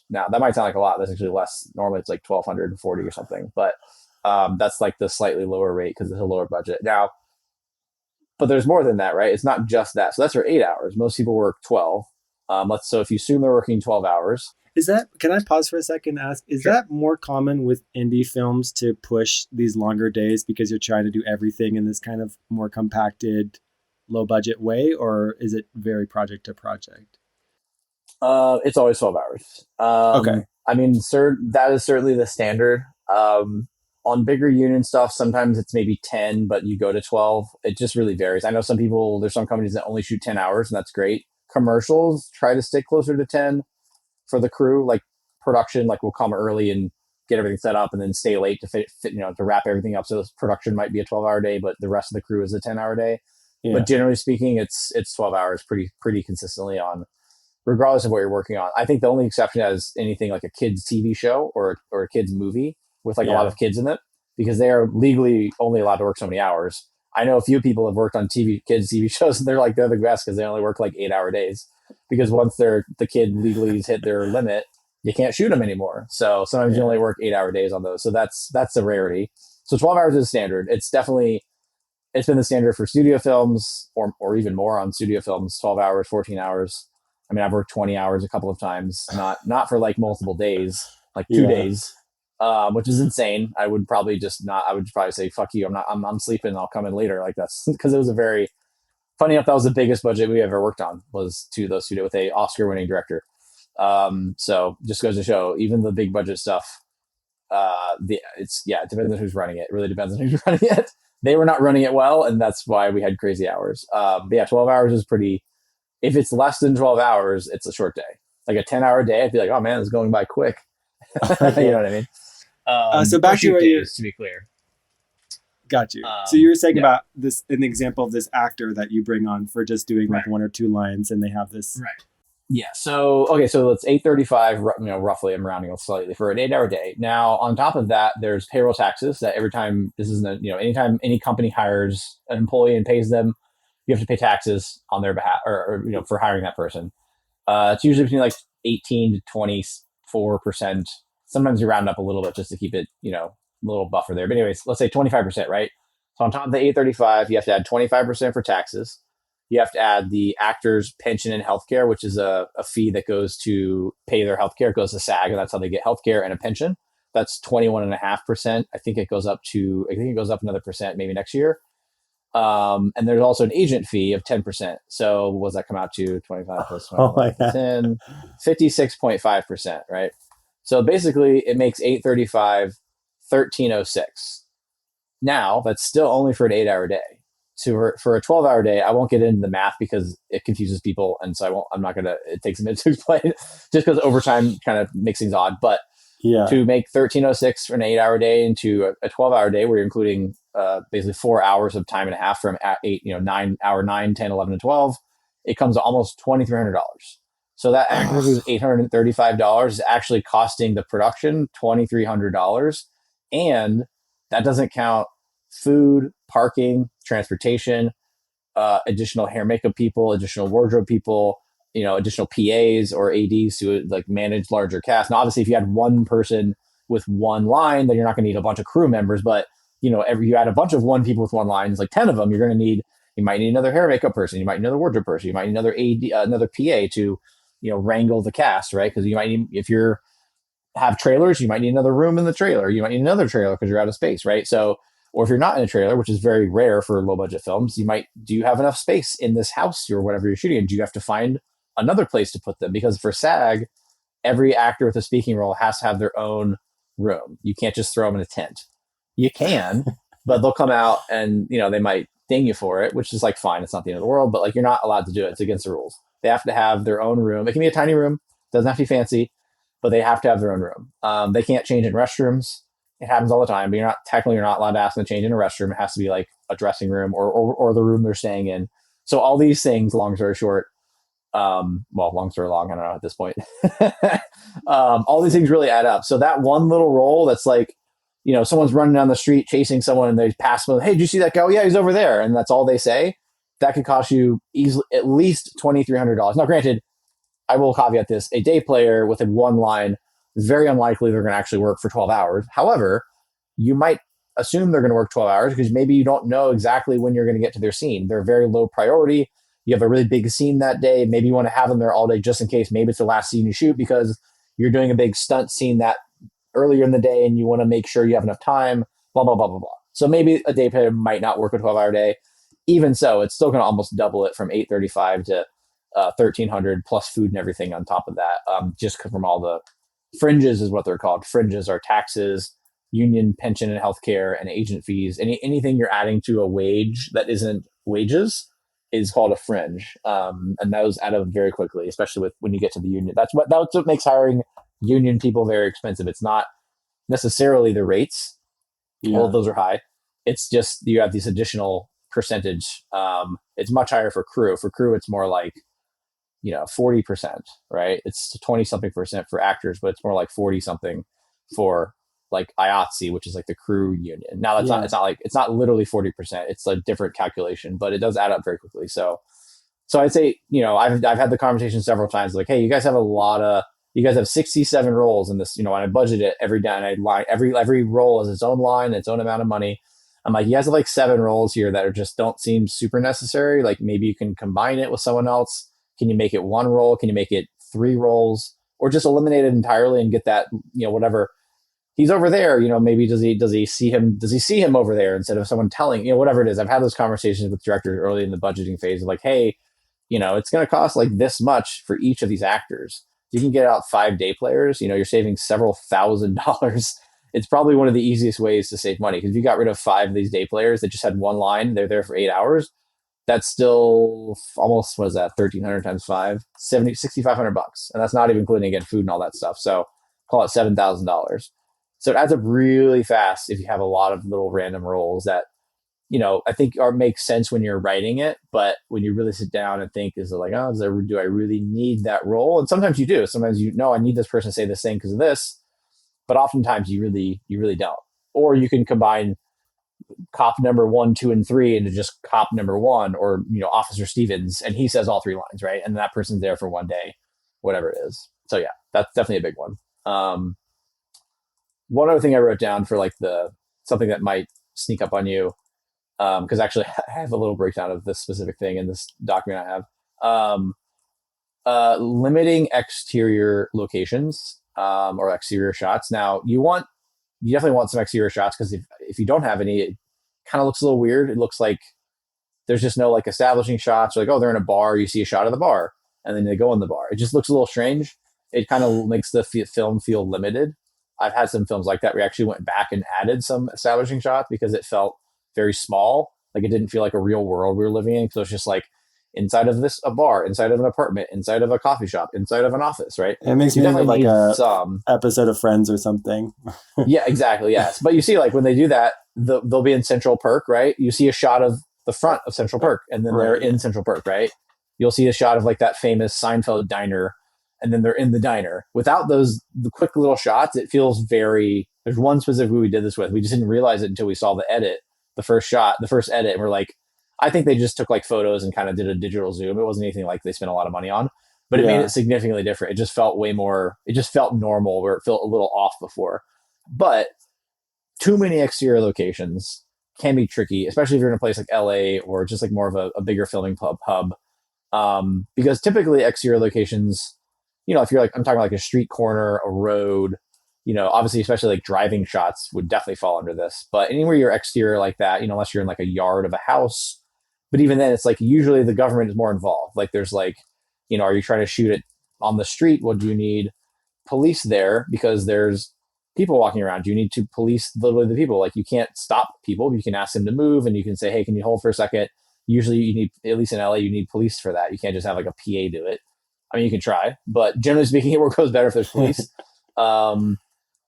Now that might sound like a lot. That's actually less. Normally it's like 1,240 or something, but that's like the slightly lower rate because it's a lower budget. Now, but there's more than that, right? It's not just that. So that's for 8 hours. Most people work 12. So if you assume they're working 12 hours. Is that, can I pause for a second and ask, is Sure. that more common with indie films to push these longer days because you're trying to do everything in this kind of more compacted, low budget way, or is it very project to project? It's always 12 hours. Okay. I mean, that is certainly the standard. On bigger union stuff, sometimes it's maybe 10, but you go to 12. It just really varies. I know there's some companies that only shoot 10 hours, and that's great. Commercials try to stick closer to 10 for the crew. Like production, like will come early and get everything set up and then stay late to to wrap everything up. So this production might be a 12-hour day, but the rest of the crew is a 10-hour day. Yeah. But generally speaking, it's 12 hours pretty consistently on regardless of what you're working on. I think the only exception is anything like a kids TV show or a kids movie with like a lot Yeah. of kids in it, because they are legally only allowed to work so many hours. I know a few people have worked on kids TV shows, and they're the best because they only work like 8 hour days. Because once the kid legally has hit their limit, you can't shoot them anymore. So sometimes you Yeah. only work 8 hour days on those. So that's a rarity. So 12 hours is standard. It's been the standard for studio films or even more on studio films, 12 hours, 14 hours. I mean, I've worked 20 hours a couple of times, not for like multiple days, like two Yeah. days, which is insane. I would probably say, fuck you. I'm sleeping. I'll come in later. Like that's because it was a very funny enough. That was the biggest budget we ever worked on, was to those studio with a Oscar winning director. So just goes to show, even the big budget stuff, it depends on who's running it. It really depends on who's running it. They were not running it well, and that's why we had crazy hours. But yeah, 12 hours is pretty. If it's less than 12 hours, it's a short day. Like a 10-hour day, I'd be like, oh man, it's going by quick. You know Okay. what I mean? So Or back to shoot where you're, days, to be clear. got you. So you were saying Yeah, about this, an example of this actor that you bring on for just doing like right, one or two lines, and they have this. right. Yeah. So okay, so it's 835. Roughly, I'm rounding off slightly for an 8 hour day. Now, on top of that, there's payroll taxes that every time anytime any company hires an employee and pays them, you have to pay taxes on their behalf, or for hiring that person. It's usually between like 18 to 24%. Sometimes you round up a little bit just to keep it, a little buffer there. But anyways, let's say 25%, right? So on top of the 835, you have to add 25% for taxes. You have to add the actor's pension and healthcare, which is a fee that goes to pay their healthcare. It goes to SAG, and that's how they get healthcare and a pension. That's 21.5%. I think it goes up another percent maybe next year. And there's also an agent fee of 10%. So what does that come out to? 25 plus Oh 25 my plus god. 10, 56.5%, right? So basically it makes 835, 1306. Now that's still only for an 8 hour day. So for a 12-hour day, I won't get into the math because it confuses people. And so it takes a minute to explain just because overtime kind of makes things odd. But Yeah. to make 1306 for an 8 hour day into a 12-hour day where you're including basically 4 hours of time and a half from 9, 10, 11, and 12, it comes to almost $2,300. So that actor who's $835 is actually costing the production $2,300. And that doesn't count food, parking, transportation, additional hair makeup people, additional wardrobe people, additional PAs or ADs to like manage larger cast. Now, obviously, if you had one person with one line, then you're not going to need a bunch of crew members. But you add a bunch of one people with one line, it's like 10 of them. You might need another hair makeup person. You might need another wardrobe person. You might need another AD, another PA to wrangle the cast, right? Because you might need, if you're have trailers, you might need another room in the trailer. You might need another trailer because you're out of space, right? So, or if you're not in a trailer, which is very rare for low budget films, do you have enough space in this house or whatever you're shooting? Do you have to find another place to put them? Because for SAG, every actor with a speaking role has to have their own room. You can't just throw them in a tent. You can, but they'll come out and they might ding you for it, which is like fine. It's not the end of the world, but like you're not allowed to do it. It's against the rules. They have to have their own room. It can be a tiny room. Doesn't have to be fancy, but they have to have their own room. They can't change in restrooms. It happens all the time, but you're not allowed to ask them to change in a restroom. It has to be like a dressing room or the room they're staying in. So all these things, long story short, long story long, I don't know at this point. All these things really add up. So that one little role that's like, someone's running down the street chasing someone and they pass them. Hey, did you see that guy? Oh, yeah, he's over there. And that's all they say. that could cost you easily at least $2,300. Now, granted, I will caveat this: a day player with a one line, very unlikely they're going to actually work for 12 hours. However, you might assume they're going to work 12 hours because maybe you don't know exactly when you're going to get to their scene. They're very low priority. You have a really big scene that day. Maybe you want to have them there all day just in case. Maybe it's the last scene you shoot because you're doing a big stunt scene that earlier in the day and you want to make sure you have enough time, blah, blah, blah, blah, blah. So maybe a day player might not work a 12-hour day. Even so, it's still going to almost double it from 835 to 1300 plus food and everything on top of that, just from all the fringes is what they're called. Fringes are taxes, union pension and healthcare, and agent fees. Anything you're adding to a wage that isn't wages is called a fringe, and those add up very quickly, especially with when you get to the union. That's what makes hiring union people very expensive. It's not necessarily the rates, all of Yeah. those are high. It's just you have this additional percentage. It's much higher for crew. For crew, it's more like 40%, right? It's 20 something percent for actors, but it's more like 40 something for like IATSE, which is like the crew union. Now that's not, Yeah. it's not like, it's not literally 40%. It's a different calculation, but it does add up very quickly. So I'd say, I've had the conversation several times like, hey, you guys have 67 roles in this, and I budget it every day and I line, every role has its own line, its own amount of money. I'm like, you guys have like 7 roles here that are just don't seem super necessary. Like maybe you can combine it with someone else. Can you make it one role? Can you make it 3 roles? Or just eliminate it entirely and get that, whatever. He's over there, maybe does he see him over there instead of someone telling, whatever it is. I've had those conversations with directors early in the budgeting phase of like, hey, it's going to cost like this much for each of these actors. You can get out 5 day players, you're saving several $1,000s. It's probably one of the easiest ways to save money because if you got rid of 5 of these day players that just had one line, they're there for 8 hours. That's still almost, what is that, 1,300 times 5, 6,500 bucks. And that's not even including again food and all that stuff. So call it $7,000. So it adds up really fast if you have a lot of little random roles that I think are make sense when you're writing it, but when you really sit down and think, is it like, oh, do I really need that role? And sometimes you do. Sometimes I need this person to say this thing because of this, but oftentimes you really don't. Or you can combine cop number 1, 2, and 3 into just cop number 1, or Officer Stevens, and he says all 3 lines, right? And that person's there for one day, whatever it is. So yeah, that's definitely a big one. One other thing I wrote down for like the something that might sneak up on you, because actually I have a little breakdown of this specific thing in this document I have. Limiting exterior locations, or exterior shots. Now you definitely want some exterior shots because if you don't have any, it kind of looks a little weird. It looks like there's just no like establishing shots. Like, oh, they're in a bar, you see a shot of the bar, and then they go in the bar. It just looks a little strange. It kind of makes the film feel limited. I've had some films like that. We actually went back and added some establishing shots because it felt very small. Like it didn't feel like a real world we were living in. So it's just like inside of a bar, inside of an apartment, inside of a coffee shop, inside of an office, right? It makes You me think of definitely like need a some. episode of Friends or something. Yeah, exactly. Yes. But you see, like when they do that, they'll be in Central Perk, right? You see a shot of the front of Central Perk, and then they're Right. in Central Perk, right? You'll see a shot of like that famous Seinfeld diner, and then they're in the diner. Without the quick little shots, it feels very. There's one specific we did this with. We just didn't realize it until we saw the edit, the first shot, the first edit, and we're like, I think they just took like photos and kind of did a digital zoom. It wasn't anything like they spent a lot of money on, but it made it Yeah. significantly different. It just felt way more. It just felt normal where it felt a little off before, but too many exterior locations can be tricky, especially if you're in a place like LA or just like more of a bigger filming hub. Because typically exterior locations, if you're like, I'm talking like a street corner, a road, obviously, especially like driving shots would definitely fall under this. But anywhere you're exterior like that, unless you're in like a yard of a house, but even then, it's like usually the government is more involved. Like there's like, are you trying to shoot it on the street? Well, do you need police there because there's people walking around? You need to police literally the people. Like you can't stop people. You can ask them to move and you can say, hey, can you hold for a second? Usually you need, at least in LA, you need police for that. You can't just have like a PA do it. I mean, you can try, but generally speaking, it goes better if there's police. um,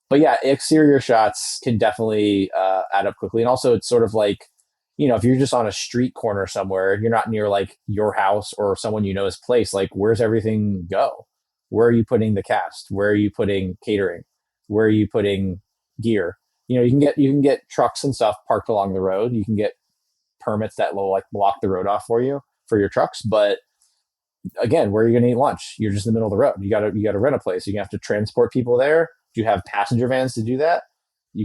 but yeah, exterior shots can definitely add up quickly. And also it's sort of like, if you're just on a street corner somewhere, you're not near like your house or someone his place, like where's everything go? Where are you putting the cast? Where are you putting catering? Where are you putting gear? You can get trucks and stuff parked along the road. You can get permits that will like block the road off for you for your trucks. But again, where are you going to eat lunch? You're just in the middle of the road. You got to rent a place. You have to transport people there. Do you have passenger vans to do that?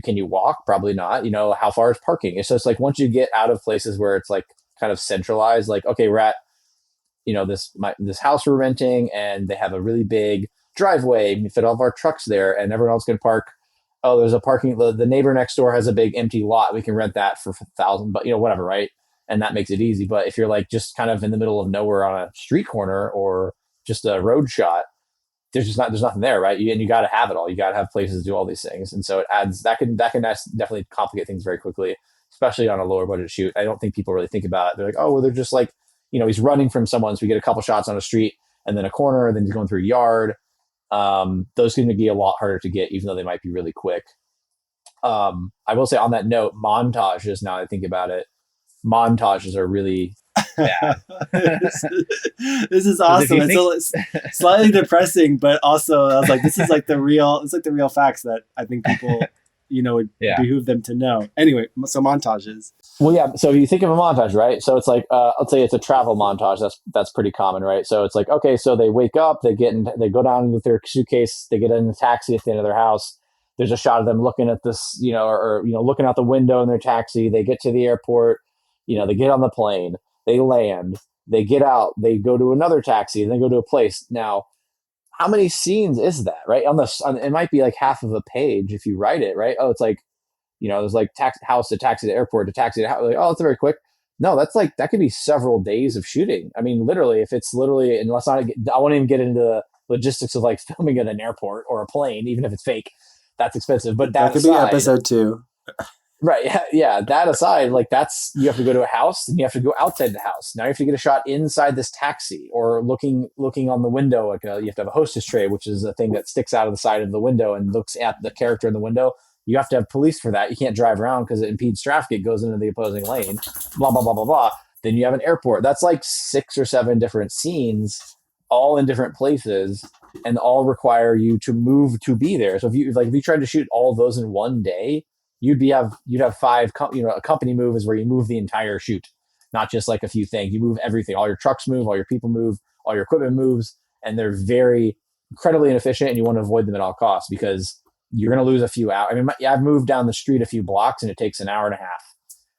Can you walk? Probably not. How far is parking? It's just like once you get out of places where it's like kind of centralized, like okay, we're at this house we're renting, and they have a really big driveway. We fit all of our trucks there, and everyone else can park. Oh, there's a parking. The neighbor next door has a big empty lot. We can rent that for 1,000, but whatever, right? And that makes it easy. But if you're like just kind of in the middle of nowhere on a street corner or just a road shot, there's nothing there, right? And you got to have it all. You got to have places to do all these things, and so it adds that can definitely complicate things very quickly, especially on a lower budget shoot. I don't think people really think about it. They're like, oh, well, they're just like, he's running from someone, so we get a couple shots on a street and then a corner, and then he's going through a yard. Those can be a lot harder to get, even though they might be really quick. I will say on that note, montages. Now that I think about it, montages are really bad. this, this is 'Cause if awesome. you think, It's slightly depressing, but also I was like, this is like the real. It's like the real facts that I think people, would yeah. behoove them to know. Anyway, so montages. Well, yeah. So you think of a montage, right? So it's like, let's say it's a travel montage. That's pretty common, right? So it's like, okay, so they wake up, they go down with their suitcase, they get in the taxi at the end of their house. There's a shot of them looking at this, or looking out the window in their taxi. They get to the airport, they get on the plane, they land, they get out, they go to another taxi, and they go to a place. Now, how many scenes is that, right? It might be like half of a page if you write it, right? Oh, it's like there's like house to taxi to airport to taxi to house. Like, oh, that's very quick. No, that's like that could be several days of shooting. I mean, literally, if it's literally, unless I won't even get into the logistics of like filming at an airport or a plane, even if it's fake, that's expensive. But That that could be aside, episode 2. right? Yeah, yeah. That aside, like you have to go to a house, and you have to go outside the house. Now you have to get a shot inside this taxi, or looking on the window. Like you have to have a hostess tray, which is a thing that sticks out of the side of the window and looks at the character in the window. You have to have police for that. You can't drive around because it impedes traffic. It goes into the opposing lane. Blah blah blah blah blah. Then you have an airport. That's like 6 or 7 different scenes, all in different places, and all require you to move to be there. So if you tried to shoot all of those in one day, you'd have 5. A company move is where you move the entire shoot, not just like a few things. You move everything. All your trucks move, all your people move, all your equipment moves, and they're very incredibly inefficient. And you want to avoid them at all costs because you're going to lose a few hours. I mean, I've moved down the street a few blocks, and it takes an hour and a half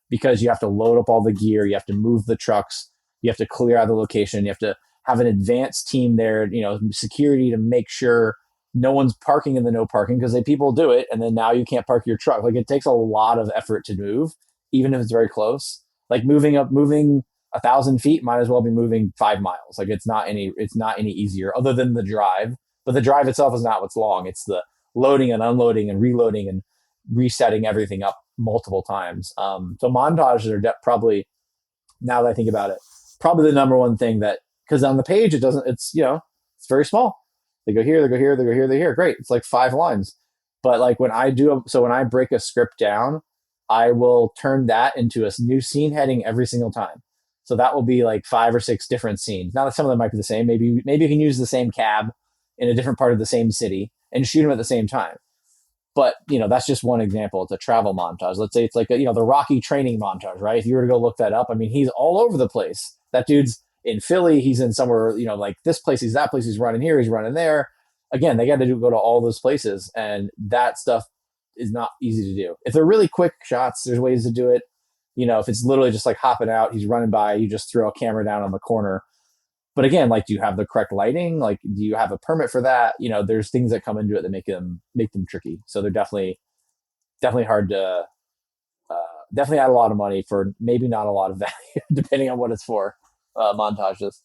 because you have to load up all the gear, you have to move the trucks, you have to clear out the location, you have to have an advanced team there, security to make sure no one's parking in the no parking because people do it, and then now you can't park your truck. Like it takes a lot of effort to move, even if it's very close. Like moving 1,000 feet might as well be moving 5 miles. Like it's not any easier other than the drive. But the drive itself is not what's long. It's the loading and unloading and reloading and resetting everything up multiple times. So montages are probably, now that I think about it, probably the number one thing that, because on the page it's very small. They go here, they go here, they go here, they here. Great, it's like 5 lines. But like when I break a script down, I will turn that into a new scene heading every single time. So that will be like 5 or 6 different scenes. Now that some of them might be the same, maybe you can use the same cab in a different part of the same city and shoot them at the same time. But that's just one example. It's a travel montage. Let's say it's like the Rocky training montage, right? If you were to go look that up, I mean, he's all over the place. That dude's in Philly. He's in somewhere, like this place. He's that place. He's running here. He's running there. Again, they got to go to all those places, and that stuff is not easy to do. If they're really quick shots, there's ways to do it. If it's literally just like hopping out, he's running by, you just throw a camera down on the corner. But again, like, do you have the correct lighting? Like, do you have a permit for that? There's things that come into it that make them tricky. So they're definitely hard to, definitely add a lot of money for maybe not a lot of value, depending on what it's for. Montages.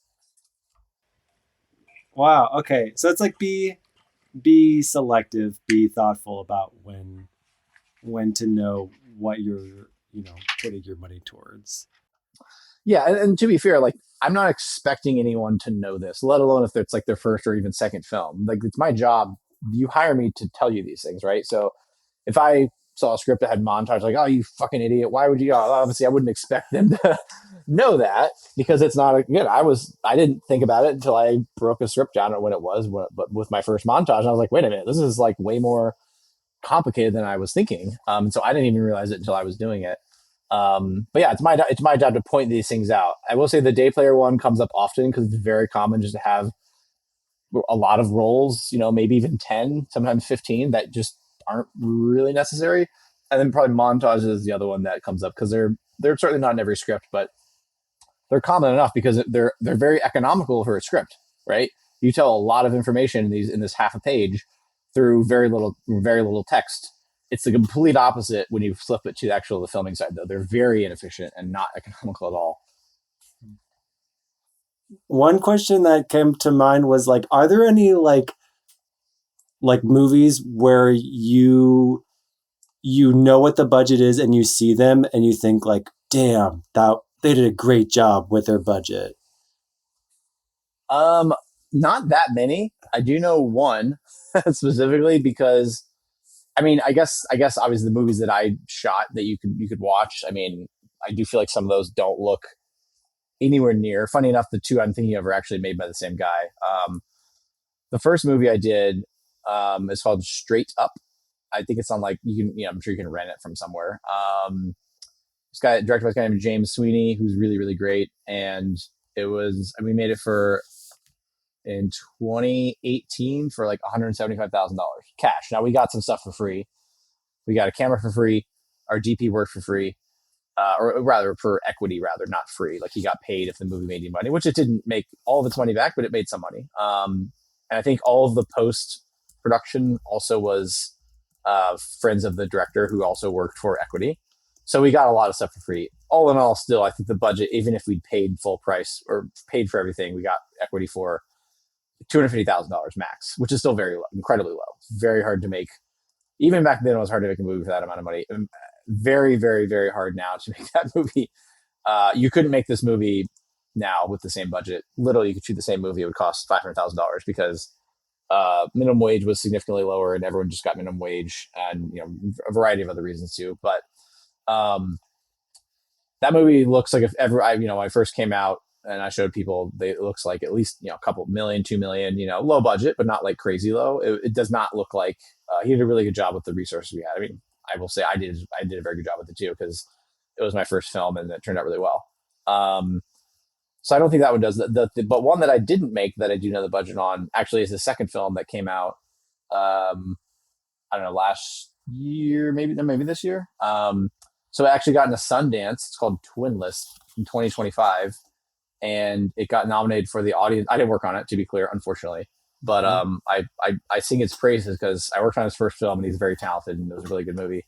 Wow. Okay. So it's like be selective, be thoughtful about when to know what you're putting your money towards. Yeah, and to be fair, like I'm not expecting anyone to know this, let alone if it's like their first or even second film. Like it's my job. You hire me to tell you these things, right? So if I saw a script that had montage, like, oh, you fucking idiot, why would you? Obviously, I wouldn't expect them to know that because it's not good. I didn't think about it until I broke a script down when it was, but with my first montage, I was like, wait a minute, this is like way more complicated than I was thinking. So I didn't even realize it until I was doing it. But yeah, it's my job to point these things out. I will say the day player one comes up often because it's very common just to have a lot of roles, maybe even 10, sometimes 15 that just aren't really necessary. And then probably montages is the other one that comes up because they're certainly not in every script, but they're common enough because they're very economical for a script, right? You tell a lot of information in this half a page through very little text. It's the complete opposite when you flip it to the filming side, though. They're very inefficient and not economical at all. One question that came to mind was like, are there any like movies where you know what the budget is and you see them and you think like, damn, that they did a great job with their budget. Um, Not that many. I do know one specifically because I guess obviously the movies that I shot that you could watch. I mean, I do feel like some of those don't look anywhere near. Funny enough, the two I'm thinking of are actually made by the same guy. The first movie I did is called Straight Up. I think it's on like I'm sure you can rent it from somewhere. This guy directed by this guy named James Sweeney, who's really really great, and we made it for in 2018 for like $175,000 cash. Now we got some stuff for free. We got a camera for free. Our DP worked for free, or rather for equity, rather not free. Like he got paid if the movie made any money, which it didn't make all of its money back, but it made some money. And I think all of the post production also was friends of the director who also worked for equity. So we got a lot of stuff for free. All in all, still, I think the budget, even if we'd paid full price or paid for everything, we got equity for $250,000 max, which is still very low, incredibly low. It's very hard to make. Even back then, it was hard to make a movie for that amount of money. Very, very, very hard now to make that movie. You couldn't make this movie now with the same budget. Literally, you could shoot the same movie; it would cost $500,000 because minimum wage was significantly lower, and everyone just got minimum wage, and a variety of other reasons too. But um, that movie looks like if ever when I first came out and I showed people, it looks like at least a couple million, 2 million, low budget, but not like crazy low. It does not look like he did a really good job with the resources we had. I mean, I will say I did a very good job with it too because it was my first film and it turned out really well. Um, so I don't think that one does but one that I didn't make that I do know the budget on actually is the second film that came out. Um, I don't know, last year, maybe this year. So it actually got into Sundance. It's called Twinless in 2025, and it got nominated for the audience. I didn't work on it, to be clear, unfortunately, but I sing its praises because I worked on his first film, and he's very talented, and it was a really good movie.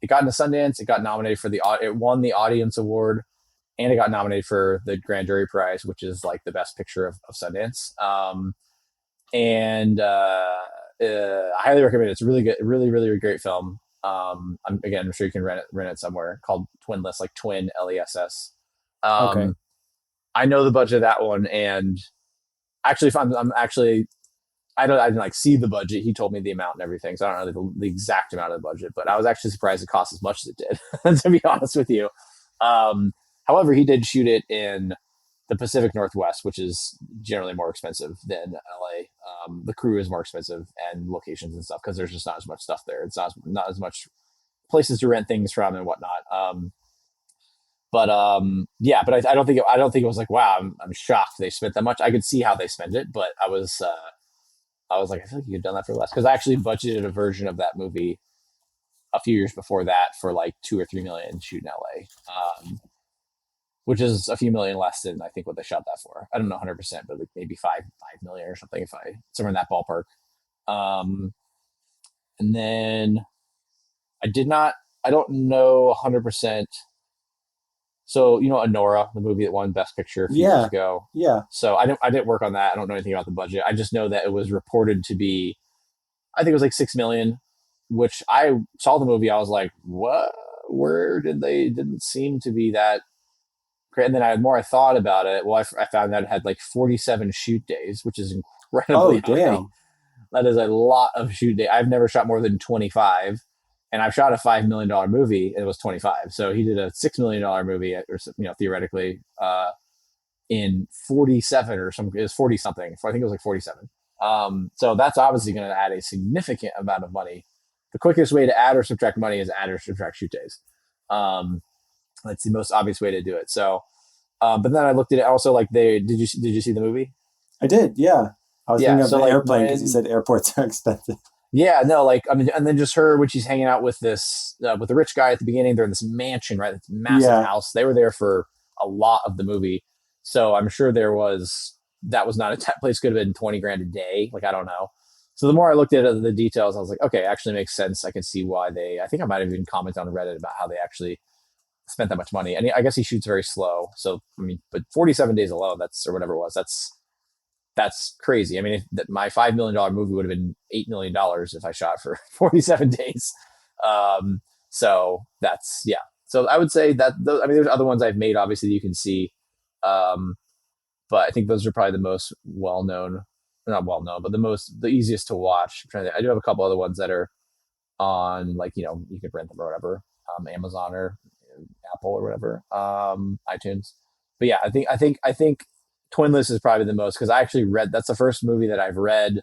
It got into Sundance. It got nominated for it won the audience award, and it got nominated for the grand jury prize, which is like the best picture of Sundance. And I highly recommend it. It's a really good, really, really great film. I'm sure you can rent it somewhere. Called Twinless, like Twin LESS. Okay. Um, I know the budget of that one, and actually, if I'm actually, I didn't like see the budget. He told me the amount and everything, so I don't know the exact amount of the budget. But I was actually surprised it cost as much as it did. To be honest with you, um, however, he did shoot it in the Pacific Northwest, which is generally more expensive than LA. The crew is more expensive and locations and stuff because there's just not as much stuff there. It's not as much places to rent things from and whatnot. Yeah, but I don't think it was like wow. I'm shocked they spent that much. I could see how they spent it, but I was like I feel like you could have done that for less because I actually budgeted a version of that movie a few years before that for like 2 or 3 million to shoot in LA. Which is a few million less than I think what they shot that for. I don't know 100%, but like maybe 5 million or something, if I somewhere in that ballpark. Um, and then I did not, I don't know 100%. So Honora, the movie that won Best Picture a few years Yeah. ago. Yeah. So I didn't work on that. I don't know anything about the budget. I just know that it was reported to be, I think it was like 6 million, which I saw the movie. I was like, what? Where did they? Didn't seem to be that. And then more I thought about it. Well, I found that it had like 47 shoot days, which is Oh, incredibly high. damn. That is a lot of shoot days. I've never shot more than 25, and I've shot a $5 million movie, and it was 25. So he did a $6 million movie, or theoretically, in 47 or some. It was 40 something. I think it was like 47. So that's obviously going to add a significant amount of money. The quickest way to add or subtract money is add or subtract shoot days. Um, That's the most obvious way to do it. So, but then I looked at it also like they did you see the movie? I did, yeah. I was Yeah. thinking of So the like airplane because you when said airports are expensive. yeah, no, like I mean, and then just her when she's hanging out with this with the rich guy at the beginning. They're in this mansion, right? This massive Yeah, house. They were there for a lot of the movie, so I'm sure there was that was not a that place could have been 20 grand a day. Like I don't know. So the more I looked at the details, I was like, okay, actually makes sense. I can see why they. I think I might have even commented on Reddit about how they actually spent that much money. And I guess he shoots very slow. So I mean, but 47 days alone, that's or whatever it was. That's crazy. I mean, my $5 million movie would have been $8 million if I shot for 47 days. Um, so that's yeah. So I would say that I mean, there's other ones I've made. Obviously, that you can see, um, but I think those are probably the most well known, not well known, but the easiest to watch. I do have a couple other ones that are on like you could rent them or whatever, Amazon or Apple or whatever, iTunes. But yeah, I think Twinless is probably the most because I actually read that's the first movie that I've read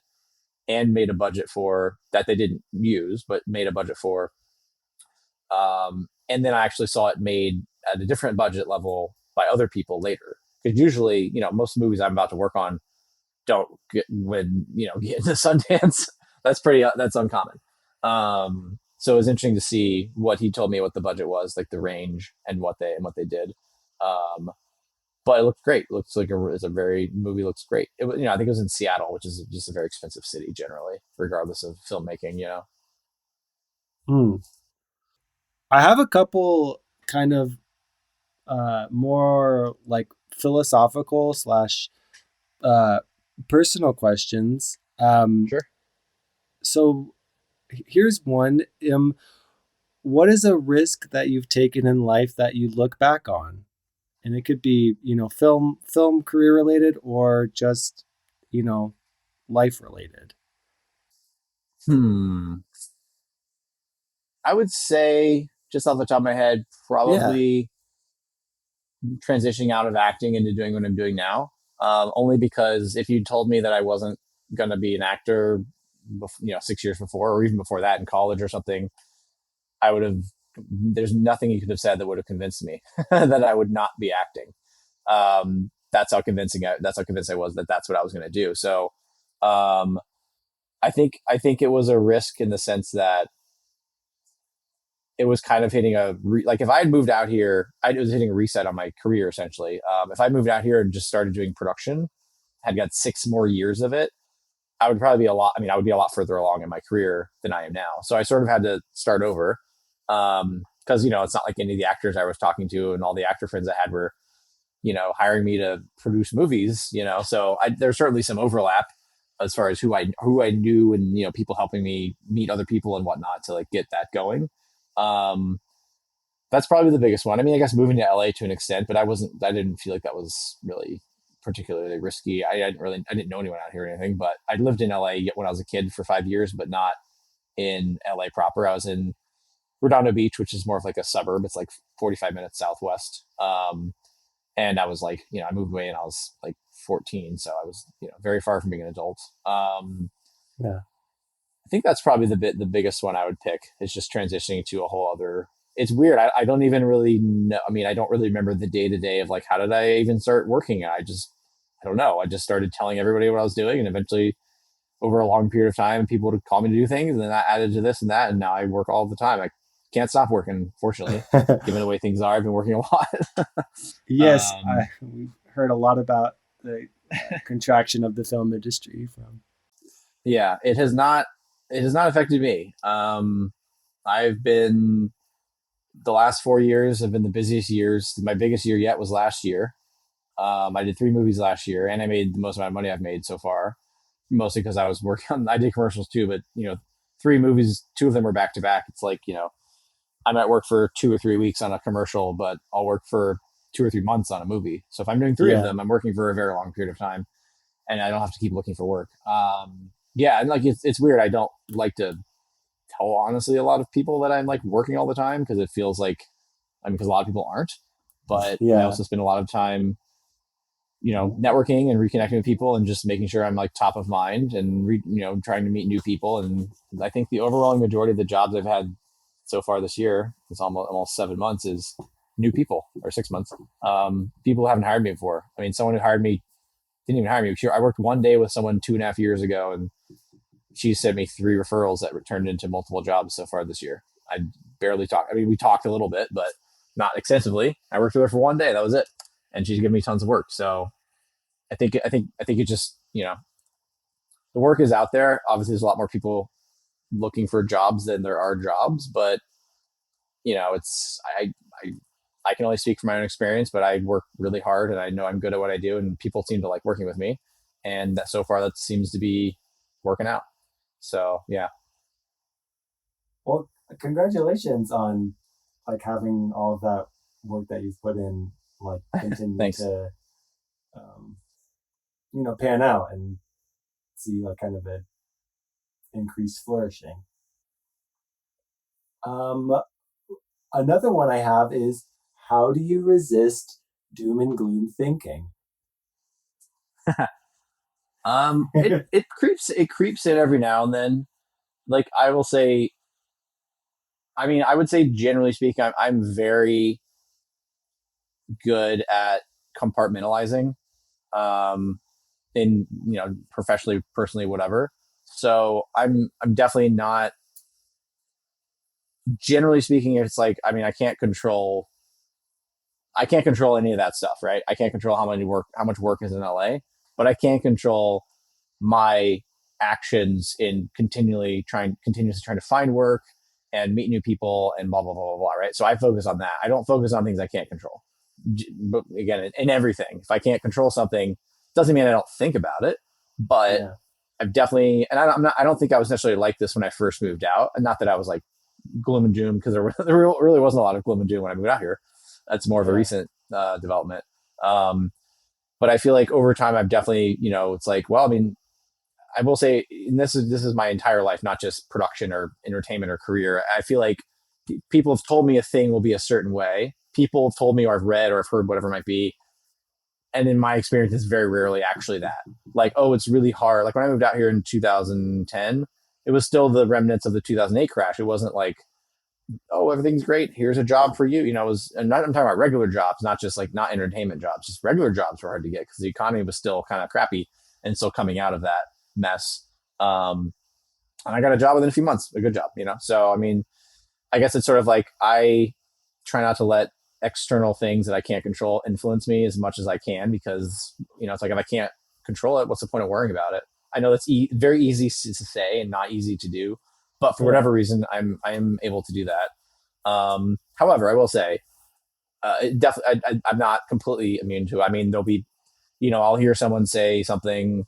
and made a budget for that they didn't use but made a budget for. And then I actually saw it made at a different budget level by other people later because usually most movies I'm about to work on don't get get into Sundance. That's uncommon. So it was interesting to see what he told me what the budget was, like the range and what they did. Um, but it looked great. It looks like it's a very movie looks great. I think it was in Seattle, which is just a very expensive city generally, regardless of filmmaking. hmm. I have a couple kind of more like philosophical slash uh, personal questions. Sure. So here's one. What is a risk that you've taken in life that you look back on? And it could be, film career related or just, you know, life related. Hmm. I would say just off the top of my head, Yeah. probably transitioning out of acting into doing what I'm doing now. Only because if you told me that I wasn't going to be an actor, 6 years before or even before that in college or something, I would have. There's nothing you could have said that would have convinced me that I would not be acting. That's how convincing. That's how convinced I was that that's what I was going to do. So, um, I think it was a risk in the sense that it was kind of hitting like if I had moved out here, I was hitting a reset on my career essentially. If I moved out here and just started doing production, had got 6 more years of it, I would probably be a lot. I mean, I would be a lot further along in my career than I am now. So I sort of had to start over because it's not like any of the actors I was talking to and all the actor friends I had were hiring me to produce movies. So there's certainly some overlap as far as who I knew and people helping me meet other people and whatnot to like get that going. Um, that's probably the biggest one. I mean, I guess moving to LA to an extent, but I didn't feel like that was really particularly risky. I didn't know anyone out here or anything, but I lived in LA when I was a kid for 5 years, but not in LA proper. I was in Redondo Beach, which is more of like a suburb. It's like 45 minutes southwest. And I was like, I moved away and I was like 14. So I was, very far from being an adult. Yeah. I think that's probably the biggest one I would pick is just transitioning to a whole other. It's weird. I don't even really know. I mean, I don't really remember the day to day of like how did I even start working. I don't know. I just started telling everybody what I was doing, and eventually, over a long period of time, people would call me to do things, and then that added to this and that, and now I work all the time. I can't stop working. Fortunately, given the way things are, I've been working a lot. Yes, we've heard a lot about the contraction of the film industry from. Yeah, it has not. It has not affected me. I've been the last 4 years have been the busiest years. My biggest year yet was last year. I did 3 movies last year, and I made the most amount of money I've made so far. Mostly because I was working on. I did commercials too, but 3 movies, two of them were back to back. It's like I might work for 2 or 3 weeks on a commercial, but I'll work for 2 or 3 months on a movie. So if I'm doing three of Yeah. them, I'm working for a very long period of time, and I don't have to keep looking for work. Yeah, and like it's weird. I don't like to tell honestly a lot of people that I'm like working all the time because it feels like because a lot of people aren't. But I Yeah. also spend a lot of time, networking and reconnecting with people and just making sure I'm like top of mind and trying to meet new people. And I think the overwhelming majority of the jobs I've had so far this year, it's almost 7 months, is new people, or 6 months. People who haven't hired me before. I mean, someone who hired me didn't even hire me. I worked one day with someone 2.5 years ago, and she sent me 3 referrals that turned into multiple jobs so far this year. I barely talked. I mean, we talked a little bit, but not extensively. I worked with her for one day. That was it, and she's given me tons of work. So I think it just, the work is out there. Obviously, there's a lot more people looking for jobs than there are jobs, but it's I can only speak from my own experience, but I work really hard and I know I'm good at what I do, and people seem to like working with me, and that so far that seems to be working out. So yeah. Well, congratulations on like having all of that work that you've put in, like continue Thanks. to, um, pan out and see like kind of an increased flourishing. Um, Another one I have is, how do you resist doom and gloom thinking? It creeps in every now and then. Like I will say, I mean, I would say generally speaking, I'm very good at compartmentalizing, um, in professionally, personally, whatever. So I'm definitely not. Generally speaking, it's like, I mean, I can't control any of that stuff, right? I can't control how much work is in LA, but I can control my actions in continuously trying to find work and meet new people and blah blah blah blah blah. Right. So I focus on that. I don't focus on things I can't control. But again, in everything, if I can't control something, doesn't mean I don't think about it. But Yeah, I've definitely, and I'm not. I don't think I was necessarily like this when I first moved out, and not that I was like gloom and doom, because there really wasn't a lot of gloom and doom when I moved out here. That's more of a yeah, recent development. Um, but I feel like over time, I've definitely, it's like, well, I mean, I will say, and this is my entire life, not just production or entertainment or career. I feel like people have told me a thing will be a certain way. People have told me, or I've read, or I've heard, whatever it might be, and in my experience, it's very rarely actually that. Like, oh, it's really hard. Like when I moved out here in 2010, it was still the remnants of the 2008 crash. It wasn't like, oh, everything's great, here's a job for you. It was, and I'm talking about regular jobs, not just like, not entertainment jobs. Just regular jobs were hard to get because the economy was still kind of crappy and still coming out of that mess. Um, and I got a job within a few months, a good job. So I mean, I guess it's sort of like, I try not to let external things that I can't control influence me as much as I can, because it's like, if I can't control it, what's the point of worrying about it? I know that's very easy to say and not easy to do, but for yeah, whatever reason, I'm able to do that. However, I will say, definitely, I'm not completely immune to it. I mean, there'll be, I'll hear someone say something,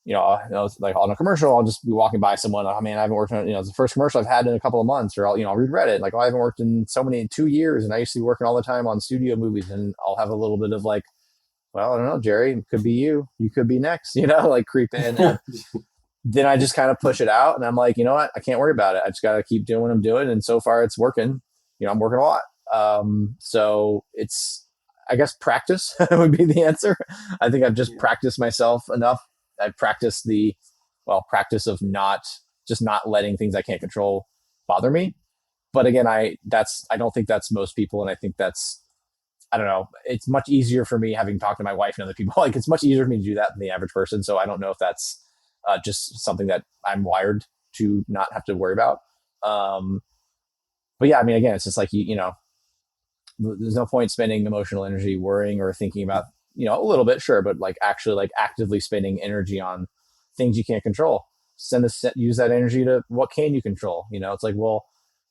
like on a commercial, I'll just be walking by someone. Oh man, I haven't worked on, it's the first commercial I've had in a couple of months. Or I'll read Reddit, like, oh, I haven't worked in 2 years, and I used to be working all the time on studio movies. And I'll have a little bit of like, well, I don't know, Jerry, it could be you. You could be next, like creep in. And then I just kind of push it out, and I'm like, you know what? I can't worry about it. I just got to keep doing what I'm doing. And so far it's working. I'm working a lot. So it's, I guess, practice would be the answer. I think I've just yeah, practiced myself enough. I've practiced practice of not letting things I can't control bother me. But again, I don't think that's most people. And I think that's, I don't know. It's much easier for me, having talked to my wife and other people. Like, it's much easier for me to do that than the average person. So I don't know if that's just something that I'm wired to not have to worry about. Um, but yeah, I mean, again, it's just like, there's no point spending emotional energy worrying or thinking about, a little bit, sure, but like actually, like actively spending energy on things you can't control. Use that energy to what can you control. It's like, well,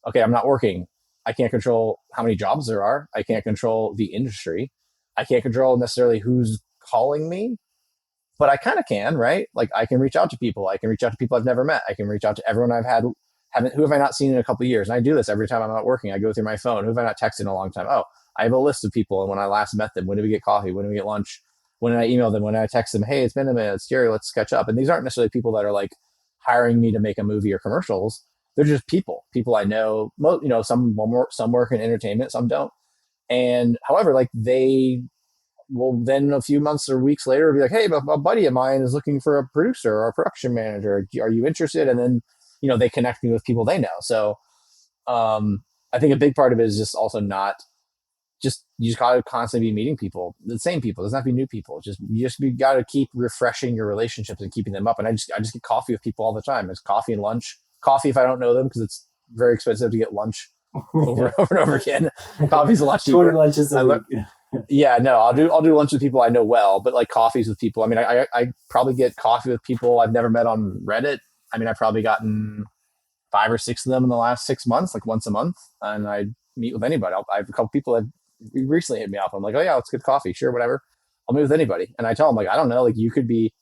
okay, I'm not working. I can't control how many jobs there are. I can't control the industry. I can't control necessarily who's calling me, but I kind of can, right? Like, I can reach out to people. I can reach out to people I've never met. I can reach out to everyone who have I not seen in a couple of years? And I do this every time I'm not working. I go through my phone. Who have I not texted in a long time? Oh, I have a list of people. And when I last met them, when did we get coffee? When did we get lunch? When did I email them? When did I text them? Hey, it's been a minute. It's Jerry. Let's catch up. And these aren't necessarily people that are like hiring me to make a movie or commercials. They're just people I know. Some work in entertainment, some don't. And however, like, they will then a few months or weeks later be like, hey, a buddy of mine is looking for a producer or a production manager. Are you interested? And then, they connect me with people they know. So I think a big part of it is just also not you just gotta constantly be meeting people, the same people. It doesn't have to be new people. You gotta keep refreshing your relationships and keeping them up. And I just get coffee with people all the time. It's coffee and lunch. Coffee if I don't know them because it's very expensive to get lunch over and over and over again. Coffee's a lot 20 cheaper. lunches I a learned, week. yeah, no, I'll do lunch with people I know well, but like coffees with people. I mean, I probably get coffee with people I've never met on Reddit. I mean, I've probably gotten 5 or 6 of them in the last 6 months, like once a month, and I meet with anybody. I have a couple people that recently hit me up. I'm like, oh yeah, let's get coffee, sure, whatever. I'll meet with anybody, and I tell them like, I don't know, like you could be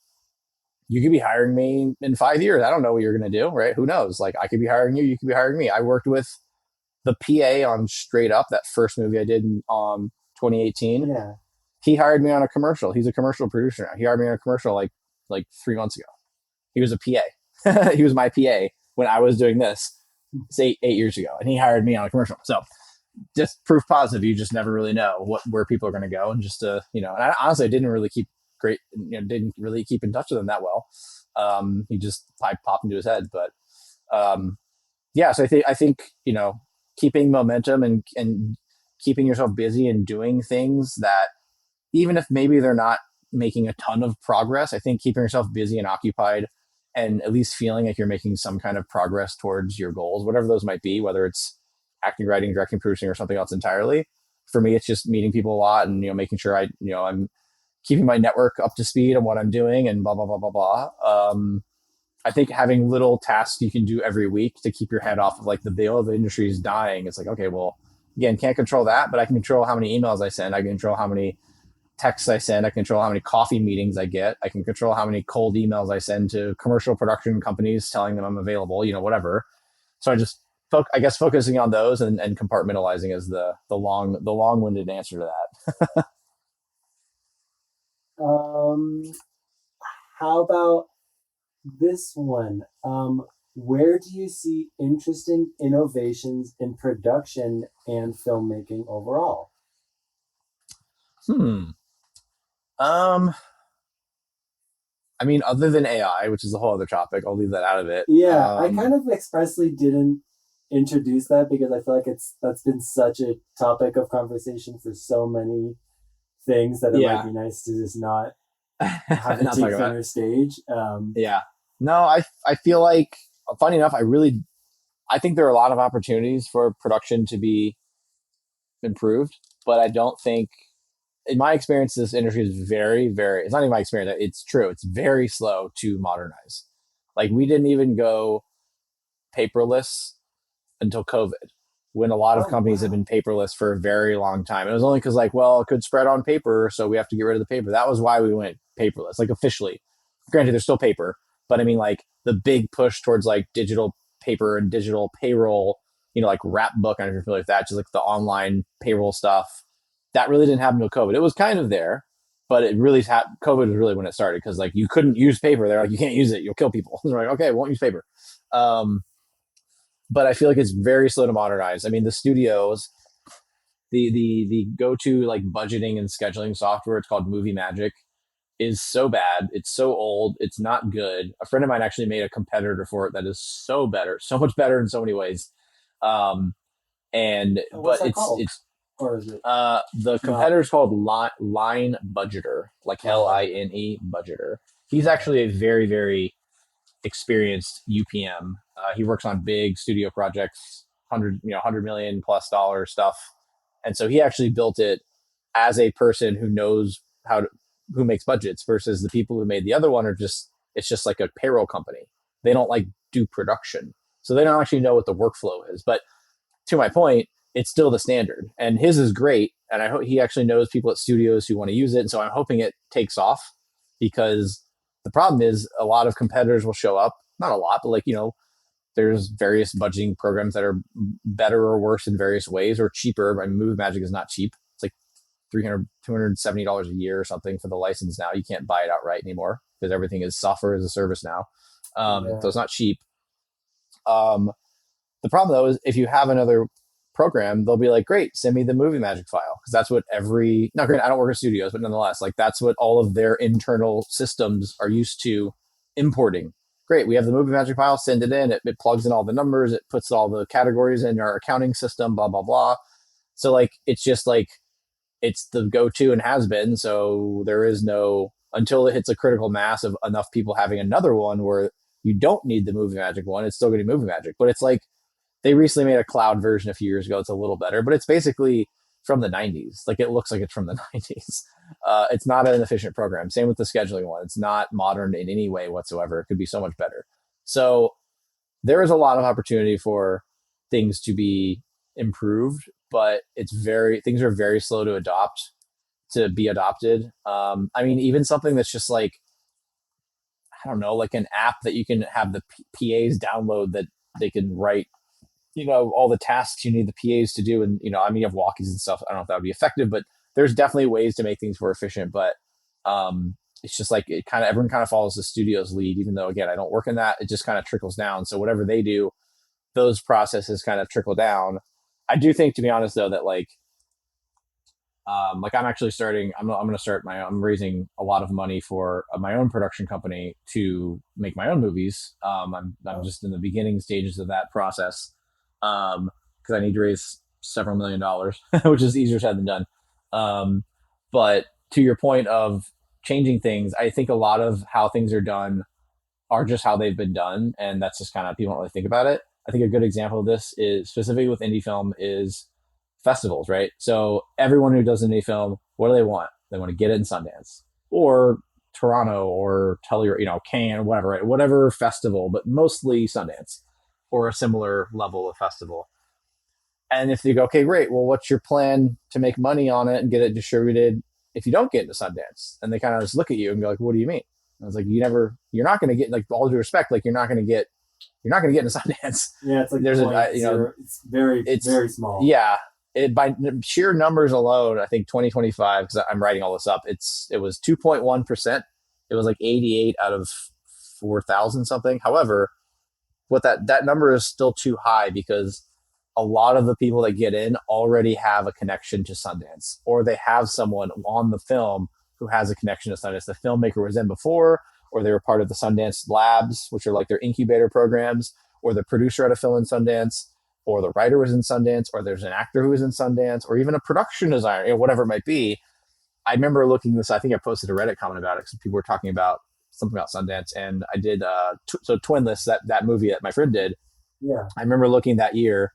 hiring me in 5 years. I don't know what you're gonna do, right? Who knows? Like I could be hiring you, you could be hiring me. I worked with the PA on Straight Up, that first movie I did in 2018. Yeah. He hired me on a commercial. He's a commercial producer now. He hired me on a commercial like 3 months ago. He was a PA. He was my PA when I was doing this, say 8 years ago, and he hired me on a commercial. So just proof positive. You just never really know where people are going to go, and just and I honestly didn't really didn't really keep in touch with him that well. He just popped into his head, but yeah. So I think keeping momentum and keeping yourself busy and doing things that even if maybe they're not making a ton of progress, I think keeping yourself busy and occupied and at least feeling like you're making some kind of progress towards your goals, whatever those might be, whether it's acting, writing, directing, producing, or something else entirely. For me, it's just meeting people a lot and making sure I'm keeping my network up to speed on what I'm doing and blah blah blah blah blah. I think having little tasks you can do every week to keep your head off of like the bill of the industry is dying. It's like, okay, well, again, can't control that, but I can control how many emails I send. I can control how many texts I send. I can control how many coffee meetings I get. I can control how many cold emails I send to commercial production companies telling them I'm available, whatever. So I guess focusing on those and compartmentalizing is the long-winded answer to that. Um, how about this one? Where do you see interesting innovations in production and filmmaking overall? Hmm. Um. I mean, other than AI, which is a whole other topic, I'll leave that out of it. Yeah, I kind of expressly didn't introduce that because I feel like that's been such a topic of conversation for so many things that it might Yeah. be nice to just not have it Not take talking about. center stage. Yeah. No, I feel like, funny enough, I think there are a lot of opportunities for production to be improved, but I don't think, in my experience, this industry is very, very, it's not even my experience, it's true. It's very slow to modernize. Like, we didn't even go paperless until COVID, when a lot of Oh companies have wow. been paperless for a very long time. It was only because, like, well, it could spread on paper, so we have to get rid of the paper. That was why we went paperless, like officially. Granted, there's still paper, but I mean, like, the big push towards like digital paper and digital payroll, like Wrap Book, I don't know if you're familiar with that, just like the online payroll stuff. That really didn't happen until COVID. It was kind of there, but COVID was really when it started because like you couldn't use paper. They're like, you can't use it, you'll kill people. They're like, okay, won't use paper. Um, but I feel like it's very slow to modernize. I mean, the studios, the go to like budgeting and scheduling software, it's called Movie Magic, is so bad. It's so old. It's not good. A friend of mine actually made a competitor for it that is so much better in so many ways. Um, and What's but that it's called? it's Or is it the not competitor is called Line Budgeter, like line budget? Line Budgeter. He's Okay. actually a very very experienced UPM. He works on big studio projects, 100 million plus dollar stuff, and so he actually built it as a person who knows who makes budgets versus the people who made the other one are just it's just like a payroll company. They don't like do production, so they don't actually know what the workflow is. But to my point, it's still the standard, and his is great. And I hope he actually knows people at studios who want to use it. And so I'm hoping it takes off because the problem is a lot of competitors will show up, not a lot, but like, there's various budgeting programs that are better or worse in various ways or cheaper. I mean, Move Magic is not cheap. It's like 300 $270 a year or something for the license now. You can't buy it outright anymore because everything is software as a service now. So Yeah. it's not cheap. Um, the problem though is if you have another program, they'll be like, great, send me the Movie Magic file. Because that's what not great, I don't work in studios, but nonetheless, like that's what all of their internal systems are used to importing. Great, we have the Movie Magic file, send it in, it plugs in all the numbers, it puts all the categories in our accounting system, blah, blah, blah. So like it's just like it's the go-to and has been. So there is no, until it hits a critical mass of enough people having another one where you don't need the movie magic one, it's still going to be movie magic. But it's like they recently made a cloud version a few years ago. It's a little better, but it's basically from the 90s. Like it looks like it's from the 90s. It's not an efficient program. Same with the scheduling one. It's not modern in any way whatsoever. It could be so much better. So there is a lot of opportunity for things to be improved, but things are very slow to be adopted. I mean, even something that's just like, I don't know, like an app that you can have the PAs download that they can write, all the tasks you need the PAs to do. And, I mean, you have walkies and stuff. I don't know if that would be effective, but there's definitely ways to make things more efficient. But it's just like everyone kind of follows the studio's lead, even though, again, I don't work in that. It just kind of trickles down. So whatever they do, those processes kind of trickle down. I do think, to be honest, though, that like I'm actually starting. I'm going to start I'm raising a lot of money for my own production company to make my own movies. I'm just in the beginning stages of that process because I need to raise several $1,000,000, which is easier said than done. But to your point of changing things, I think a lot of how things are done are just how they've been done, and that's just kind of people don't really think about it. I think a good example of this is specifically with indie film is festivals, right? So everyone who does indie film, what do they want? They want to get it in Sundance or Toronto or Cannes, whatever, right? Whatever festival, but mostly Sundance or a similar level of festival. And if you go, okay, great. Well, what's your plan to make money on it and get it distributed if you don't get into Sundance? And they kind of just look at you and go like, what do you mean? And I was like, you're not going to get, like, all due respect, like you're not going to get into Sundance. Yeah, it's like There's it's very very small. yeah, by sheer numbers alone, I think 2025, because I'm writing all this up, it was 2.1%. It was like 88 out of 4,000 something. However, what that number is still too high because a lot of the people that get in already have a connection to Sundance, or they have someone on the film who has a connection to Sundance. The filmmaker was in before, or they were part of the Sundance Labs, which are like their incubator programs, or the producer at a film in Sundance, or the writer was in Sundance, or there's an actor who was in Sundance, or even a production designer, whatever it might be. I remember looking this. I think I posted a Reddit comment about it because people were talking about something about Sundance, and I did. So Twinless, that movie that my friend did. Yeah. I remember looking that year,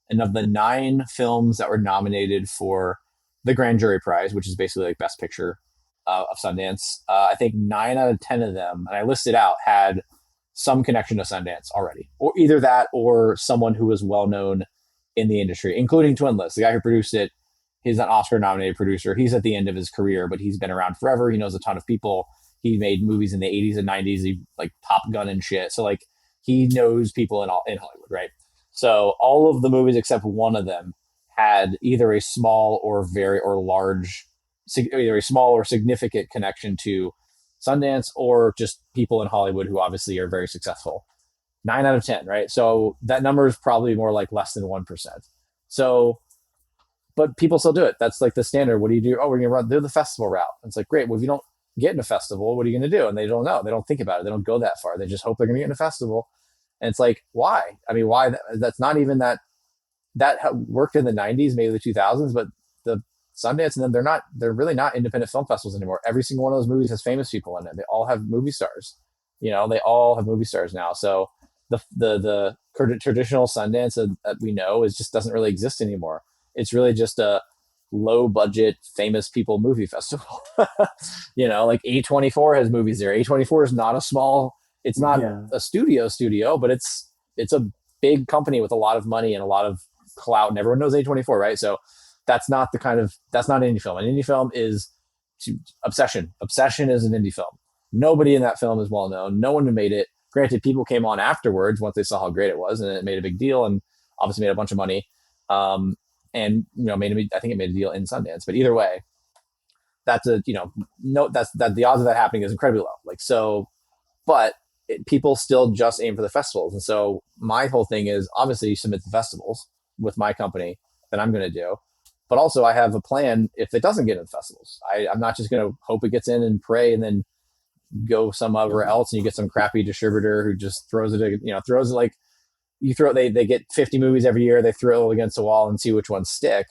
and of the 9 films that were nominated for the Grand Jury Prize, which is basically like Best Picture of Sundance, I think 9 out of 10 of them, and I listed out, had some connection to Sundance already, or either that or someone who was well known in the industry, including Twinless, the guy who produced it. He's an Oscar nominated producer. He's at the end of his career, but he's been around forever. He knows a ton of people. He made movies in the 80s and 90s, like Top Gun and shit. So like he knows people in Hollywood, right? So all of the movies except one of them had either a small or either a small or significant connection to Sundance, or just people in Hollywood who obviously are very successful. 9 out of 10, right? So that number is probably more like less than 1%. So, but people still do it. That's like the standard. What do you do? Oh, we're going to do the festival route. And it's like, great. Well, if you don't get in a festival, what are you going to do? And they don't know. They don't think about it. They don't go that far. They just hope they're going to get in a festival. And it's like, why? I mean, why? That's not even that worked in the 90s, maybe the 2000s, but the Sundance and them, they're really not independent film festivals anymore. Every single one of those movies has famous people in it. They all have movie stars. They all have movie stars now. So the traditional Sundance that we know just doesn't really exist anymore. It's really just a low budget famous people movie festival. Like A24 has movies there. A24 is not a small, it's not a studio, but it's a big company with a lot of money and a lot of clout, and everyone knows A24, right? So that's not indie film. An indie film is Obsession. Obsession is an indie film. Nobody in that film is well known. No one who made it. Granted, people came on afterwards once they saw how great it was, and it made a big deal, and obviously made a bunch of money. And I think it made a deal in Sundance. But either way, that's the odds of that happening is incredibly low. Like so, but people still just aim for the festivals. And so my whole thing is, obviously you submit the festivals with my company that I'm going to do, but also I have a plan if it doesn't get in the festivals. I'm not just going to hope it gets in and pray and then go somewhere else and you get some crappy distributor who just throws it like they get 50 movies every year, they throw it against the wall and see which ones stick.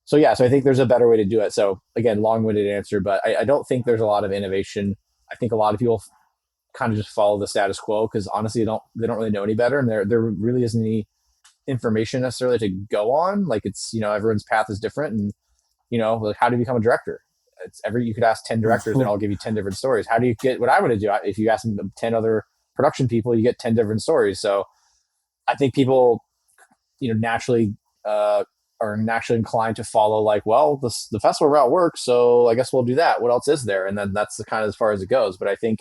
So yeah, so I think there's a better way to do it. So again, long-winded answer, but I don't think there's a lot of innovation. I think a lot of people kind of just follow the status quo because honestly, they don't really know any better, and there really isn't any information necessarily to go on. Like it's everyone's path is different, and like how do you become a director? It's every you could ask 10 directors and I'll give you 10 different stories. How do you get what I want to do? If you ask 10 other production people, you get 10 different stories. So I think people naturally are naturally inclined to follow like, well, the festival route works, so I guess we'll do that. What else is there? And then that's the kind of as far as it goes. But I think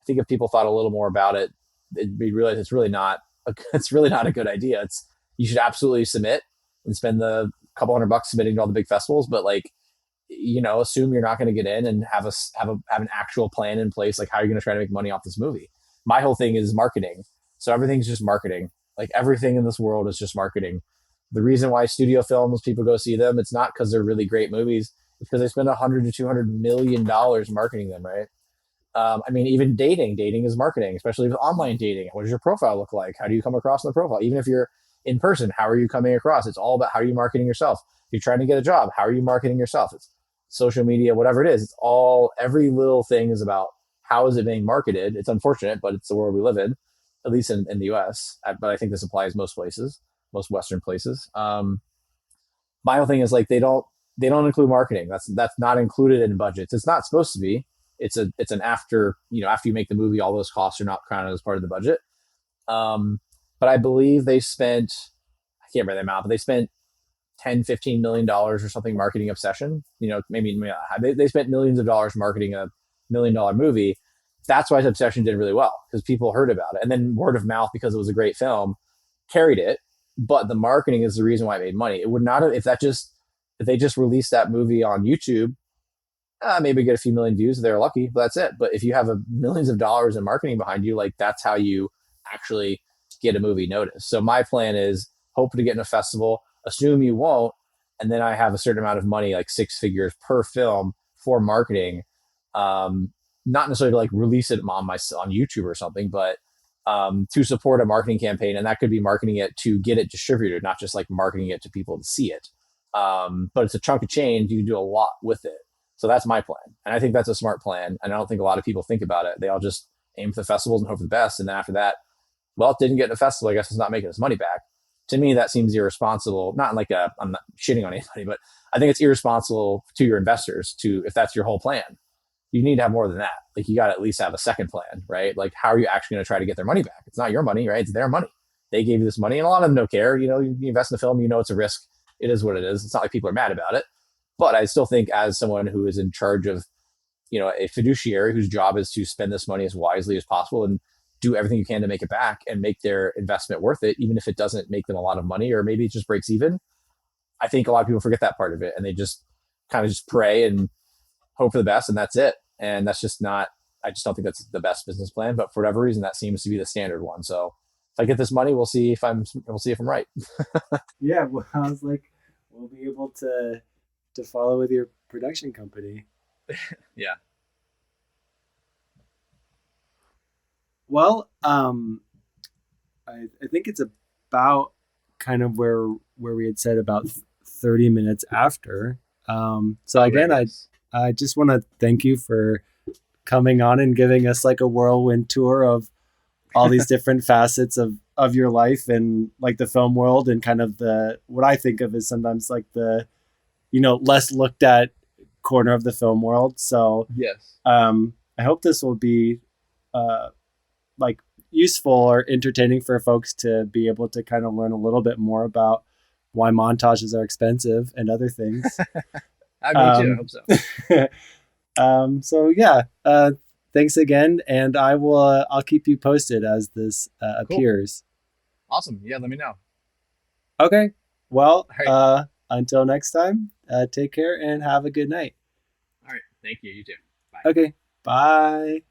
if people thought a little more about it, it'd be realize it's really not a good idea. It's you should absolutely submit and spend the couple $100 submitting to all the big festivals, but like assume you're not going to get in and have an actual plan in place, like how you're going to try to make money off this movie. My whole thing is marketing, so everything's just marketing. Like everything in this world is just marketing. The reason why studio films people go see them, it's not because they're really great movies. It's because they spend 100 to $200 million marketing them, right? I mean, even dating is marketing, especially with online dating. What does your profile look like? How do you come across in the profile? Even if you're in person, how are you coming across? It's all about how are you marketing yourself. If you're trying to get a job, how are you marketing yourself? It's social media, whatever it is. It's all every little thing is about how is it being marketed. It's unfortunate, but it's the world we live in, at least in the U.S. But I think this applies most places, most Western places. My whole thing is like they don't include marketing. That's not included in budgets. It's not supposed to be. It's an after after you make the movie, all those costs are not counted as part of the budget. Um, but I believe they spent I can't remember the amount, but they spent 10-15 million dollars or something marketing Obsession. Maybe they spent millions of dollars marketing a $1 million movie. That's why Obsession did really well because people heard about it, and then word of mouth because it was a great film carried it. But the marketing is the reason why it made money. It would not have if they just released that movie on YouTube. Maybe get a few million views if they're lucky, but that's it. But if you have millions of dollars in marketing behind you, like that's how you actually get a movie noticed. So my plan is hope to get in a festival, assume you won't, and then I have a certain amount of money, like six figures per film for marketing. Not necessarily to like release it on YouTube or something, but to support a marketing campaign, and that could be marketing it to get it distributed, not just like marketing it to people to see it. But it's a chunk of change. You can do a lot with it. So that's my plan. And I think that's a smart plan. And I don't think a lot of people think about it. They all just aim for the festivals and hope for the best. And then after that, well, it didn't get in a festival. I guess it's not making its money back. To me, that seems irresponsible. Not like I'm not shitting on anybody, but I think it's irresponsible to your investors to, if that's your whole plan, you need to have more than that. Like you got to at least have a second plan, right? Like how are you actually going to try to get their money back? It's not your money, right? It's their money. They gave you this money and a lot of them don't care. You invest in the film, it's a risk. It is what it is. It's not like people are mad about it. But I still think as someone who is in charge of, a fiduciary whose job is to spend this money as wisely as possible and do everything you can to make it back and make their investment worth it, even if it doesn't make them a lot of money or maybe it just breaks even. I think a lot of people forget that part of it and they just kind of just pray and hope for the best and that's it. And that's just not, I just don't think that's the best business plan. But for whatever reason, that seems to be the standard one. So if I get this money, we'll see if I'm right. Yeah, well, I was like, we'll be able to follow with your production company. Yeah. Well, I think it's about kind of where we had said about 30 minutes after. So Oh, great. again, Yes. I just want to thank you for coming on and giving us like a whirlwind tour of all these different facets of your life and like the film world and kind of the what I think of as sometimes like the less looked at corner of the film world. So Yes. I hope this will be uh, like useful or entertaining for folks to be able to kind of learn a little bit more about why montages are expensive and other things. Me too. I Um, hope so. so yeah, thanks again, and I'll keep you posted as this Cool. appears. Awesome. Yeah. Let me know. Okay. Well, All right. until next time, take care and have a good night. All right. Thank you. You too. Bye. Okay. Bye.